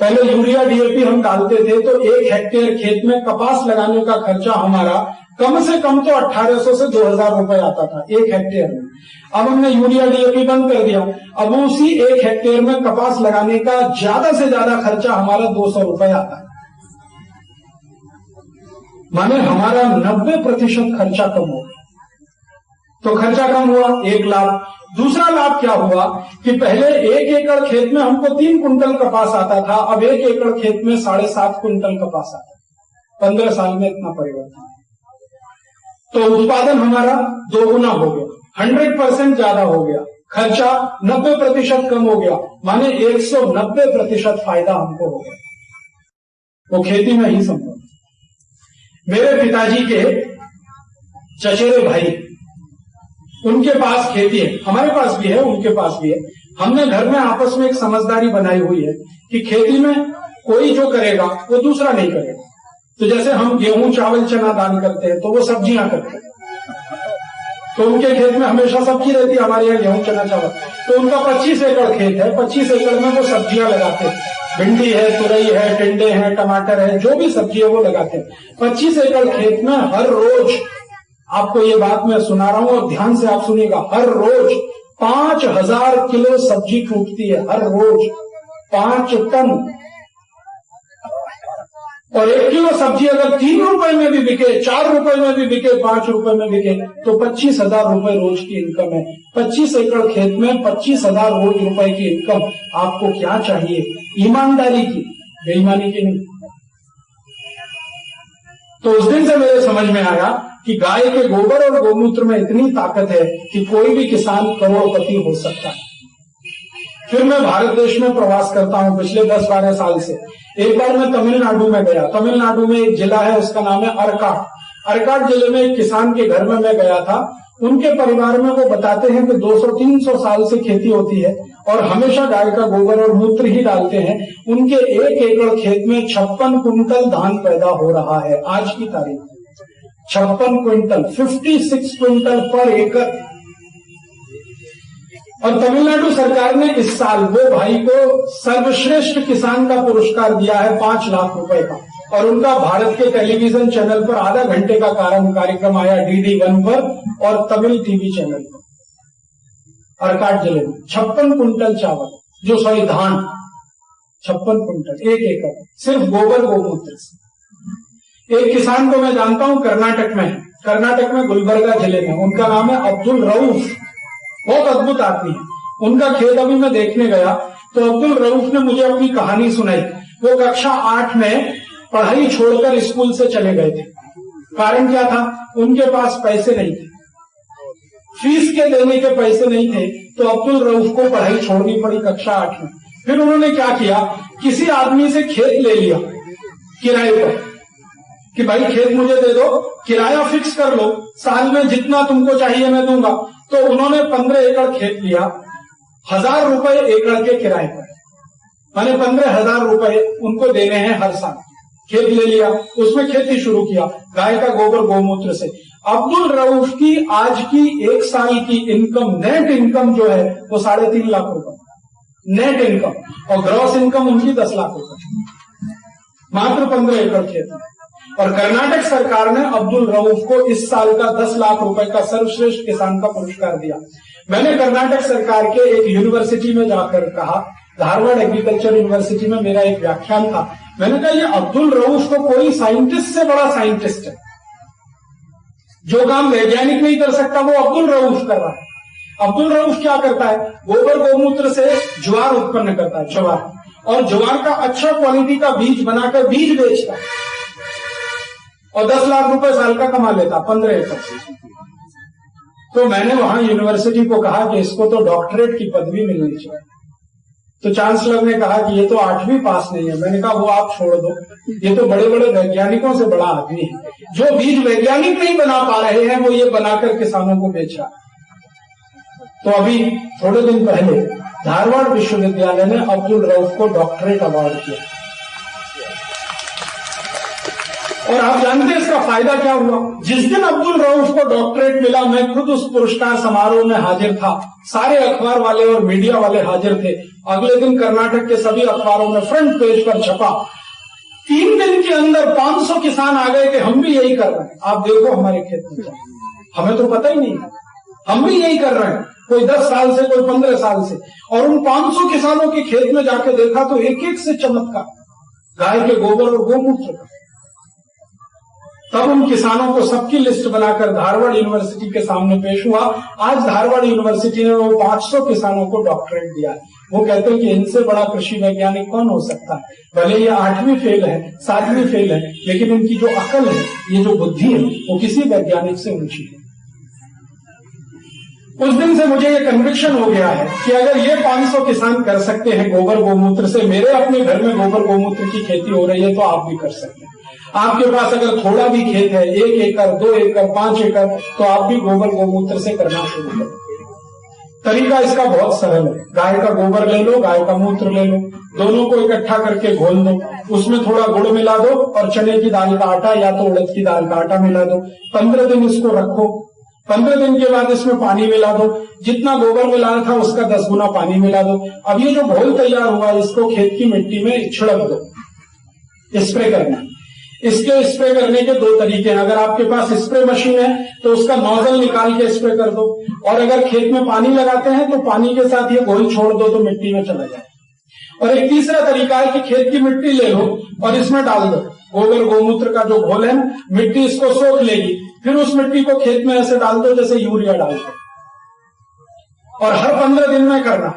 पहले यूरिया, डीएपी हम डालते थे तो 1 हेक्टेयर खेत में कपास लगाने का खर्चा हमारा कम से कम तो 1800 से 2000 रुपए आता था 1 हेक्टेयर में। अब हमने यूरिया, डीएपी बंद कर दिया। अब उसी 1 हेक्टेयर में कपास लगाने का ज्यादा से ज्यादा खर्चा हमारा 200 रुपए आता है। माने हमारा 90% खर्चा कम हो गया। तो खर्चा कम हुआ, 1 लाख। दूसरा लाभ क्या हुआ कि पहले 1 एकड़ खेत में हमको 3 कुंटल कपास आता था, अब 1 एकड़ खेत में 7.5 कुंटल कपास आता है। 15 साल में इतना परिवर्तन। तो उत्पादन हमारा 2 गुना हो गया, 100% ज्यादा हो गया, खर्चा 90% कम हो गया, माने 190% फायदा हमको हो गया। वो खेती में ही संभव। मेरे पिताजी के चचेरे भाई, उनके पास खेती है, हमारे पास भी है, उनके पास भी है। हमने घर में आपस में एक समझदारी बनाई हुई है कि खेती में कोई जो करेगा वो दूसरा नहीं करेगा। तो जैसे हम गेहूं चावल चना दाल करते हैं तो वो सब्जियां करते हैं, तो उनके खेत में हमेशा सब्जी रहती है, हमारे यहाँ गेहूं चना चावल। तो उनका 25 एकड़ खेत है, 25 एकड़ में वो सब्जियां लगाते हैं, भिंडी है, तुरई है, टिंडे हैं, टमाटर है, जो भी सब्जी है वो लगाते हैं। 25 एकड़ खेत में हर रोज, आपको ये बात मैं सुना रहा हूं और ध्यान से आप सुनिएगा, हर रोज 5000 किलो सब्जी टूटती है, हर रोज 5 टन। और 1 किलो सब्जी अगर 3 रुपए में भी बिके, 4 रुपए में भी बिके, 5 रुपए में बिके, तो 25,000 रुपए रोज की इनकम है। 25 एकड़ खेत में 25,000 रोज रुपए की इनकम, आपको क्या चाहिए? ईमानदारी की, बेईमानी की नहीं। तो उस दिन से मेरे समझ में आया कि गाय के गोबर और गोमूत्र में इतनी ताकत है कि कोई भी किसान करोड़पति हो सकता है। फिर मैं भारत देश में प्रवास करता हूं पिछले 10-12 साल से। एक बार मैं तमिलनाडु में गया। तमिलनाडु में एक जिला है, उसका नाम है अरकाट। अरकाट जिले में एक किसान के घर में मैं गया था। उनके परिवार में वो बताते हैं कि 200-300 साल से खेती होती है और हमेशा गाय का गोबर और मूत्र ही डालते हैं। उनके 1 एकड़ खेत में 56 कुंटल धान पैदा हो रहा है आज की तारीख में। 56 क्विंटल, 56 क्विंटल पर एकड़। और तमिलनाडु सरकार ने इस साल वो भाई को सर्वश्रेष्ठ किसान का पुरस्कार दिया है 5 लाख रुपए का। और उनका भारत के टेलीविजन चैनल पर आधा घंटे का कार्यक्रम आया, DD1 पर और तमिल टीवी चैनल पर। अरकाट जिले में 56 कुंटल चावल, धान 56 कुंटल 1 एकड़, सिर्फ गोबर गोमूत्र से। एक किसान को मैं जानता हूं कर्नाटक में गुलबर्गा जिले में, उनका नाम है अब्दुल रऊफ। बहुत अद्भुत आदमी है। उनका खेत अभी मैं देखने गया तो अब्दुल रऊफ ने मुझे अपनी कहानी सुनाई। वो कक्षा 8 में पढ़ाई छोड़कर स्कूल से चले गए थे। कारण क्या था? उनके पास पैसे नहीं थे, फीस के देने के पैसे नहीं थे, तो अब्दुल रऊफ को पढ़ाई छोड़नी पड़ी कक्षा 8 में। फिर उन्होंने क्या किया, किसी आदमी से खेत ले लिया किराए पर कि भाई खेत मुझे दे दो, किराया फिक्स कर लो, साल में जितना तुमको चाहिए मैं दूंगा। तो उन्होंने 15 एकड़ खेत लिया, 1000 रुपए एकड़ के किराए पर, माने 15,000 रुपए उनको देने हैं हर साल। खेत ले लिया, उसमें खेती शुरू किया गाय का गोबर गोमूत्र से। अब्दुल रऊफ की आज की 1 साल की इनकम, नेट इनकम जो है वो 3.5 लाख रुपए नेट इनकम, और ग्रॉस इनकम उनकी 10 लाख रुपए, मात्र 15 एकड़ खेत में। और कर्नाटक सरकार ने अब्दुल रऊफ को इस साल का 10 लाख रुपए का सर्वश्रेष्ठ किसान का पुरस्कार दिया। मैंने कर्नाटक सरकार के एक यूनिवर्सिटी में जाकर कहा, धारवाड़ एग्रीकल्चर यूनिवर्सिटी में मेरा एक व्याख्यान था। मैंने कहा ये अब्दुल रऊफ को कोई साइंटिस्ट से बड़ा साइंटिस्ट है। जो काम वैज्ञानिक नहीं कर सकता वो अब्दुल रऊफ कर रहा है। अब्दुल रऊफ क्या करता है, गोबर गोमूत्र से ज्वार उत्पन्न करता है, ज्वार, और ज्वार का अच्छा क्वालिटी का बीज बनाकर बीज बेचता है और 10 लाख रुपए साल का कमा लेता, 15 एकड़ से। तो मैंने वहां यूनिवर्सिटी को कहा कि इसको तो डॉक्टरेट की पदवी मिलनी चाहिए। तो चांसलर ने कहा कि ये तो 8वीं पास नहीं है। मैंने कहा वो आप छोड़ दो, ये तो बड़े बड़े वैज्ञानिकों से बड़ा आदमी है। जो बीज वैज्ञानिक नहीं बना पा रहे हैं वो ये बनाकर किसानों को बेच रहा। तो अभी थोड़े दिन पहले धारवाड़ विश्वविद्यालय ने अब्दुल रऊफ को डॉक्टरेट अवार्ड किया। और आप जानते हैं इसका फायदा क्या हुआ? जिस दिन अब्दुल रऊफ को डॉक्टरेट मिला, मैं खुद उस पुरस्कार समारोह में हाजिर था। सारे अखबार वाले और मीडिया वाले हाजिर थे। अगले दिन कर्नाटक के सभी अखबारों में फ्रंट पेज पर छपा। 3 दिन के अंदर 500 किसान आ गए कि हम भी यही कर रहे हैं, आप देखो हमारे खेत में। हमें तो पता ही नहीं, हम भी यही कर रहे हैं, कोई 10 साल से, कोई 15 साल से। और उन 500 किसानों के खेत में जाके देखा तो एक एक से चमत्कार गाय के गोबर और गोमूत्र का। तब उन किसानों को सबकी लिस्ट बनाकर धारवाड़ यूनिवर्सिटी के सामने पेश हुआ। आज धारवाड़ यूनिवर्सिटी ने वो 500 किसानों को डॉक्टरेट दिया। वो कहते हैं कि इनसे बड़ा कृषि वैज्ञानिक कौन हो सकता है। भले ये 8वीं फेल है, 7वीं फेल है, लेकिन इनकी जो अकल है, ये जो बुद्धि है, वो किसी वैज्ञानिक से ऊंची है। उस दिन से मुझे ये कन्विक्शन हो गया है कि अगर ये 500 किसान कर सकते हैं गोबर गोमूत्र से, मेरे अपने घर में गोबर गोमूत्र की खेती हो रही है, तो आप भी कर सकते हैं। आपके पास अगर थोड़ा भी खेत है, 1 एकड़, 2 एकड़, 5 एकड़, तो आप भी गोबर गोमूत्र से करना शुरू करें। तरीका इसका बहुत सरल है। गाय का गोबर ले लो, गाय का मूत्र ले लो, दोनों को इकट्ठा करके घोल दो, उसमें थोड़ा गुड़ मिला दो और चने की दाल का आटा या तो उड़द की दाल का आटा मिला दो। 15 दिन इसको रखो। 15 दिन के बाद इसमें पानी मिला दो। जितना गोबर मिलाना था उसका 10 गुना पानी मिला दो। अब ये जो घोल तैयार हुआ, इसको खेत की मिट्टी में छिड़क दो। स्प्रे करना। इसके स्प्रे करने के 2 तरीके हैं। अगर आपके पास स्प्रे मशीन है तो उसका नोजल निकाल के स्प्रे कर दो, और अगर खेत में पानी लगाते हैं तो पानी के साथ ये घोल छोड़ दो तो मिट्टी में चला जाए। और एक तीसरा तरीका है कि खेत की मिट्टी ले लो और इसमें डाल दो। गोबर गोमूत्र का जो घोल है, मिट्टी इसको सोख लेगी। फिर उस मिट्टी को खेत में ऐसे डाल दो जैसे यूरिया डालते, और हर 15 दिन में करना।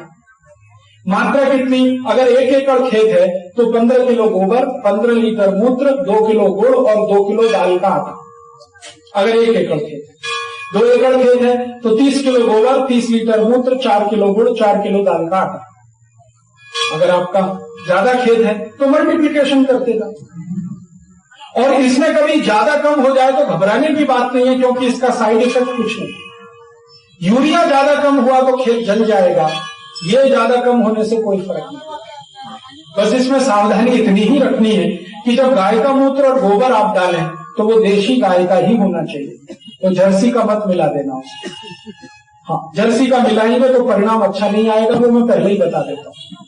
मात्रा कितनी? अगर 1 एकड़ खेत है तो 15 किलो गोबर, 15 लीटर मूत्र, 2 किलो गुड़ और 2 किलो दाल का आटा। अगर 1 एकड़ खेत है, 2 एकड़ खेत है तो 30 किलो गोबर, 30 लीटर मूत्र, 4 किलो गुड़, 4 किलो दाल का आटा। अगर आपका ज्यादा खेत है तो मल्टीप्लिकेशन करते जाओ। और इसमें कभी ज्यादा कम हो जाए तो घबराने की बात नहीं है, क्योंकि इसका साइड इफेक्ट कुछ नहीं। यूरिया ज्यादा कम हुआ तो खेत जल जाएगा, ये ज्यादा कम होने से कोई फर्क नहीं। बस इसमें सावधानी इतनी ही रखनी है कि जब गाय का मूत्र और गोबर आप डालें तो वो देशी गाय का ही होना चाहिए। तो जर्सी का मत मिला देना उसको। हाँ, जर्सी का मिलाएंगे तो परिणाम अच्छा नहीं आएगा, वो मैं पहले ही बता देता हूँ।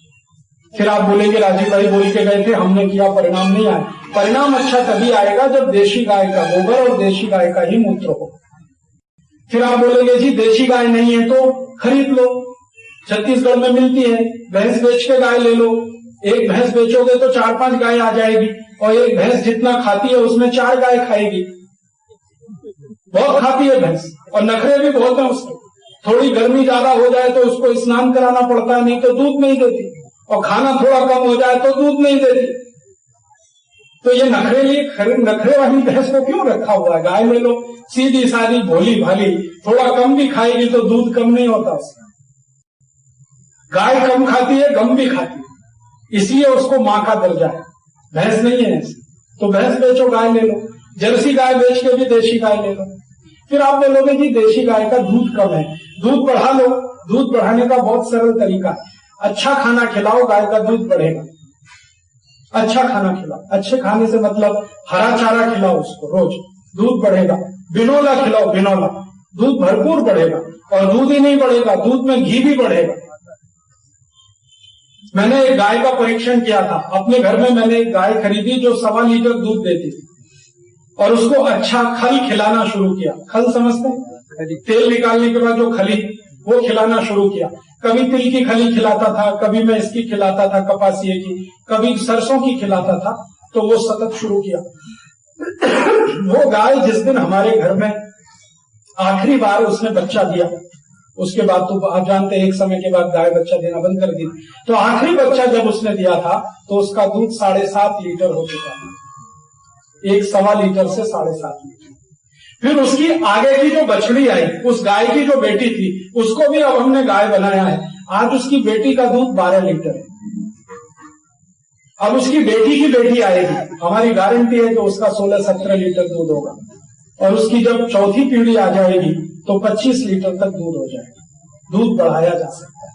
फिर आप बोलेंगे राजीव भाई बोल के गए थे, हमने किया, परिणाम नहीं आया। परिणाम अच्छा तभी आएगा जब देशी गाय का गोबर और देशी गाय का ही मूत्र हो। फिर आप बोलेंगे जी देशी गाय नहीं है तो खरीद लो, छत्तीसगढ़ में मिलती है। भैंस बेच के गाय ले लो। एक भैंस बेचोगे तो 4-5 गाय आ जाएगी, और एक भैंस जितना खाती है उसमें 4 गाय खाएगी। बहुत खाती है भैंस, और नखरे भी बहुत है उसके। थोड़ी गर्मी ज्यादा हो जाए तो उसको स्नान कराना पड़ता है, नहीं तो दूध नहीं देती। और खाना थोड़ा कम हो जाए तो दूध नहीं देती। तो ये नखरे वाली भैंस को क्यों रखा हुआ है? गाय ले लो, सीधी सादी भोली भाली, थोड़ा कम भी खाएगी तो दूध कम नहीं होता उसका। गाय कम खाती है, कम भी खाती है, इसलिए उसको मां का दर्जा है। भैंस नहीं है ऐसे, तो भैंस बेचो, गाय ले लो। जर्सी गाय बेच के भी देशी गाय ले लो। फिर आप बोलोगे जी देशी गाय का दूध कम है, दूध बढ़ा लो। दूध बढ़ाने का बहुत सरल तरीका है। अच्छा खाना खिलाओ, गाय का दूध बढ़ेगा। अच्छा खाना खिलाओ, अच्छे खाने से मतलब हरा चारा खिलाओ उसको रोज, दूध बढ़ेगा। बिनौला खिलाओ, बिनौला, दूध भरपूर बढ़ेगा। और दूध ही नहीं बढ़ेगा, दूध में घी भी बढ़ेगा। मैंने एक गाय का परीक्षण किया था अपने घर में। मैंने एक गाय खरीदी जो 1.25 लीटर दूध देती थी, और उसको अच्छा खल खिलाना शुरू किया। खल समझते हैं? तेल निकालने के बाद जो खली, वो खिलाना शुरू किया। कभी तिल की खली खिलाता था, कभी मैं इसकी खिलाता था, कपासिए की, कभी सरसों की खिलाता था। तो वो सतत शुरू किया। वो गाय जिस दिन हमारे घर में आखिरी बार उसने बच्चा दिया, उसके बाद तो आप जानते हैं एक समय के बाद गाय बच्चा देना बंद कर दी। तो आखिरी बच्चा जब उसने दिया था तो उसका दूध 7.5 लीटर हो चुका था। 1.25 लीटर से 7.5 लीटर। फिर उसकी आगे की जो बछड़ी आई, उस गाय की जो बेटी थी, उसको भी अब हमने गाय बनाया है। आज उसकी बेटी का दूध 12 लीटर है। अब उसकी बेटी की बेटी आएगी, हमारी गारंटी है कि उसका 16-17 लीटर दूध होगा। और उसकी जब चौथी पीढ़ी आ जाएगी तो 25 लीटर तक दूध हो जाएगा। दूध बढ़ाया जा सकता है।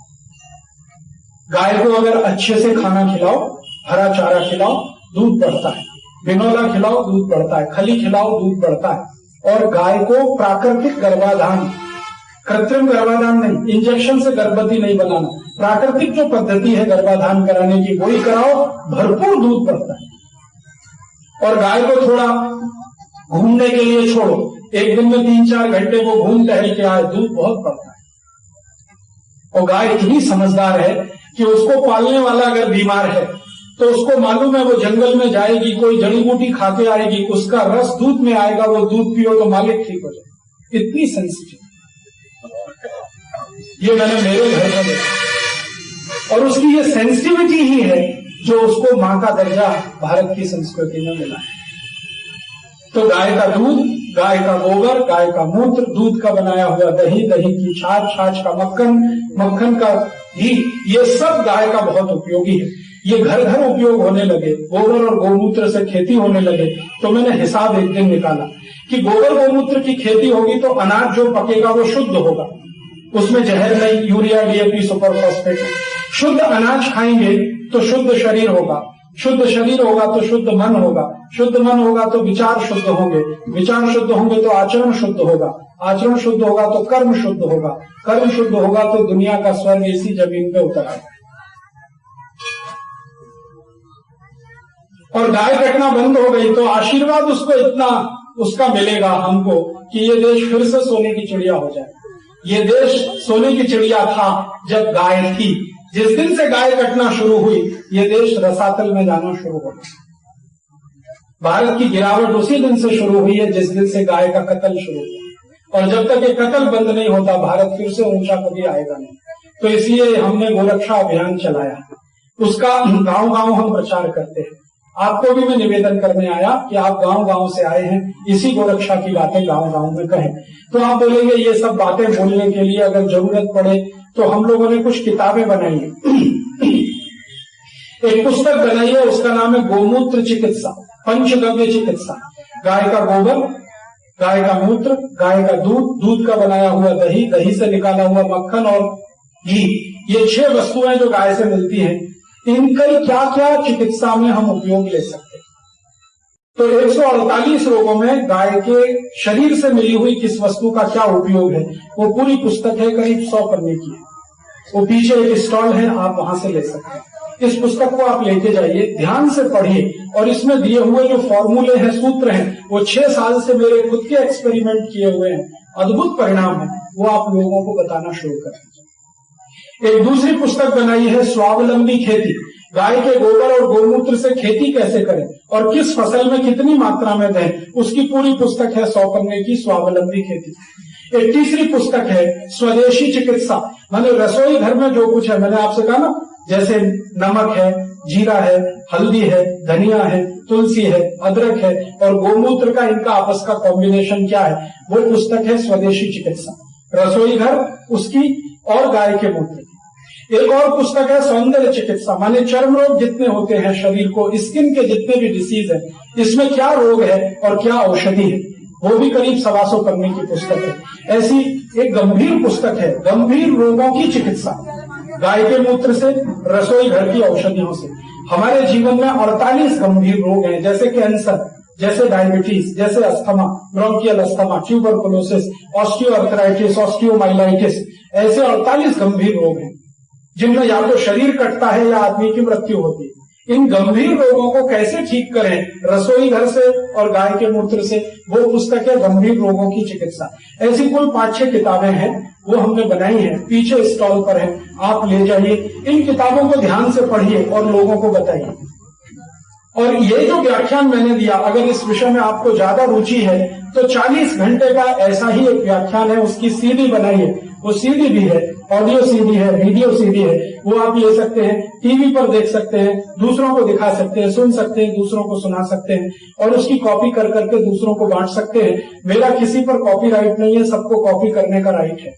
गाय को अगर अच्छे से खाना खिलाओ, हरा चारा खिलाओ, दूध बढ़ता है। बिनौला खिलाओ, दूध बढ़ता है। खली खिलाओ, दूध बढ़ता है। और गाय को प्राकृतिक गर्भाधान, कृत्रिम गर्भाधान नहीं, इंजेक्शन से गर्भवती नहीं बनाना, प्राकृतिक जो पद्धति है गर्भाधान कराने की वही कराओ, भरपूर दूध बढ़ता है। और गाय को थोड़ा घूमने के लिए छोड़ो, एक दिन में 3-4 घंटे वो घूम टहल के आए, दूध बहुत बढ़ता है। और गाय इतनी समझदार है कि उसको पालने वाला अगर बीमार है तो उसको मालूम है वो जंगल में जाएगी, कोई जड़ी बूटी खा के आएगी, उसका रस दूध में आएगा, वो दूध पियो तो मालिक ठीक हो जाए। इतनी सेंसिटिव, ये मैंने मेरे घर में देखा। और उसकी ये सेंसिटिविटी ही है जो उसको मां का दर्जा भारत की संस्कृति में मिला है। तो गाय का दूध, गाय का गोबर, गाय का मूत्र, दूध का बनाया हुआ दही, दही की छाछ, छाछ का मक्खन, मक्खन का घी, ये सब गाय का बहुत उपयोगी है। ये घर घर उपयोग होने लगे, गोबर और गोमूत्र से खेती होने लगे। तो मैंने हिसाब एक दिन निकाला कि गोबर गोमूत्र की खेती होगी तो अनाज जो पकेगा वो शुद्ध होगा, उसमें जहर नहीं, यूरिया, डीएपी, सुपर फॉस्फेट। शुद्ध अनाज खाएंगे तो शुद्ध शरीर होगा, शुद्ध शरीर होगा तो शुद्ध मन होगा, शुद्ध मन होगा तो विचार शुद्ध होंगे, विचार शुद्ध होंगे तो आचरण शुद्ध होगा, आचरण शुद्ध होगा तो कर्म शुद्ध होगा, कर्म शुद्ध होगा तो दुनिया का स्वर्ग इसी जमीन पे उतर आएगा। और गाय कटना बंद हो गई तो आशीर्वाद उसको इतना उसका मिलेगा हमको कि ये देश फिर से सोने की चिड़िया हो जाए। ये देश सोने की चिड़िया था जब गाय थी। जिस दिन से गाय कटना शुरू हुई ये देश रसातल में जाना शुरू हो गया। भारत की गिरावट उसी दिन से शुरू हुई है जिस दिन से गाय का कत्ल शुरू हुआ। और जब तक ये कत्ल बंद नहीं होता भारत फिर से ऊंचा कभी आएगा नहीं। तो इसलिए हमने गोरक्षा अभियान चलाया, उसका गांव गांव हम प्रचार करते हैं। आपको भी मैं निवेदन करने आया कि आप गांव गांव से आए हैं, इसी गोरक्षा की बातें गांव गांव में कहें। तो आप बोलेंगे ये सब बातें बोलने के लिए अगर जरूरत पड़े तो हम लोगों ने कुछ किताबें बनाई है। एक पुस्तक बनाई है, उसका नाम है गोमूत्र चिकित्सा, पंचगव्य चिकित्सा। गाय का गोबर, गाय का मूत्र, गाय का दूध, दूध का बनाया हुआ दही, दही से निकाला हुआ मक्खन और घी, ये 6 वस्तुएं जो गाय से मिलती हैं, इनका क्या क्या चिकित्सा में हम उपयोग ले सकते हैं। तो 148 रोगों में गाय के शरीर से मिली हुई किस वस्तु का क्या उपयोग है, वो पूरी पुस्तक है, करीब 100 पन्ने की है। वो पीछे एक स्टॉल है, आप वहां से ले सकते हैं। इस पुस्तक को आप लेके जाइए, ध्यान से पढ़िए और इसमें दिए हुए जो फॉर्मूले हैं, सूत्र हैं, वो 6 साल से मेरे खुद के एक्सपेरिमेंट किए हुए हैं, अद्भुत परिणाम है, वो आप लोगों को बताना शुरू कर दीजिए। एक दूसरी पुस्तक बनाई है स्वावलंबी खेती, गाय के गोबर और गोमूत्र से खेती कैसे करें और किस फसल में कितनी मात्रा में दें, उसकी पूरी पुस्तक है 100 पन्ने की, स्वावलंबी खेती। एक तीसरी पुस्तक है स्वदेशी चिकित्सा, माने रसोई घर में जो कुछ है, मैंने आपसे कहा ना, जैसे नमक है, जीरा है, हल्दी है, धनिया है, तुलसी है, अदरक है और गोमूत्र का इनका आपस का कॉम्बिनेशन क्या है, वो पुस्तक है स्वदेशी चिकित्सा। रसोई घर उसकी और गाय के मूत्र की। एक और पुस्तक है सौंदर्य चिकित्सा, माने चर्म रोग जितने होते हैं शरीर को, स्किन के जितने भी डिसीज है, इसमें क्या रोग है और क्या औषधि है, वो भी करीब 125 पन्ने की पुस्तक है। ऐसी एक गंभीर पुस्तक है, गंभीर रोगों की चिकित्सा, गाय के मूत्र से, रसोई घर की औषधियों से। हमारे जीवन में 48 गंभीर रोग हैं, जैसे कैंसर, जैसे डायबिटीज, जैसे asthma, bronchial asthma, tuberculosis, osteoarthritis, osteomyelitis, ऐसे 48 गंभीर रोग हैं जिनमें या तो शरीर कटता है या आदमी की मृत्यु होती है। इन गंभीर रोगों को कैसे ठीक करें रसोई घर से और गाय के मूत्र से, वो पुस्तक है गंभीर रोगों की चिकित्सा। ऐसी कुल 5-6 किताबें हैं, वो हमने बनाई हैं, पीछे स्टॉल पर है, आप ले जाइए। इन किताबों को ध्यान से पढ़िए और लोगों को बताइए। और ये जो व्याख्यान मैंने दिया, अगर इस विषय में आपको ज्यादा रुचि है तो 40 घंटे का ऐसा ही एक व्याख्यान है, उसकी सीडी बनाई है, वो सीडी भी है, ऑडियो सीडी है, वीडियो सीडी है, वो आप ले सकते हैं, टीवी पर देख सकते हैं, दूसरों को दिखा सकते हैं, सुन सकते हैं, दूसरों को सुना सकते हैं और उसकी कॉपी कर करके दूसरों को बांट सकते हैं। मेरा किसी पर कॉपीराइट नहीं है, सबको कॉपी करने का राइट है।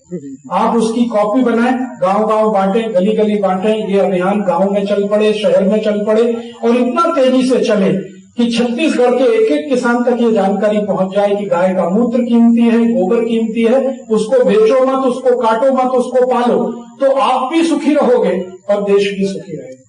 आप उसकी कॉपी बनाएं, गांव गांव बांटें, गली गली बांटें, ये अभियान गांव में चल पड़े, शहर में चल पड़े और इतना तेजी से चले कि छत्तीसगढ़ के एक एक किसान तक ये जानकारी पहुंच जाए कि गाय का मूत्र कीमती है, गोबर कीमती है, उसको बेचो मत, उसको काटो मत, उसको पालो, तो आप भी सुखी रहोगे और देश भी सुखी रहेगा।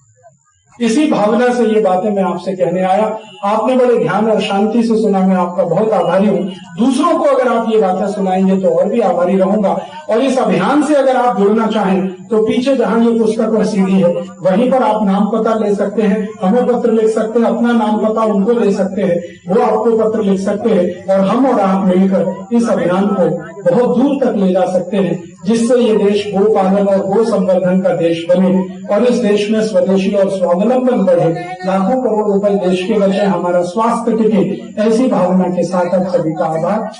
इसी भावना से ये बातें मैं आपसे कहने आया। आपने बड़े ध्यान और शांति से सुना, मैं आपका बहुत आभारी हूँ। दूसरों को अगर आप ये बातें सुनाएंगे तो और भी आभारी रहूंगा। और इस अभियान से अगर आप जुड़ना चाहें तो पीछे जहाँ ये पुस्तक और सीडी है वहीं पर आप नाम पता ले सकते हैं, हमें पत्र लिख सकते हैं, अपना नाम पता उनको दे सकते हैं, वो आपको पत्र लिख सकते हैं और हम और आप मिलकर इस अभियान को बहुत दूर तक ले जा सकते हैं, जिससे ये देश गो पालन और गो संवर्धन का देश बने और इस देश में स्वदेशी और स्वावलंबी स्वावलंबन बढ़े, लाखों करोड़ रुपए देश के बचे, हमारा स्वास्थ्य टिके, ऐसी भावना के साथ आप सभी का आभार।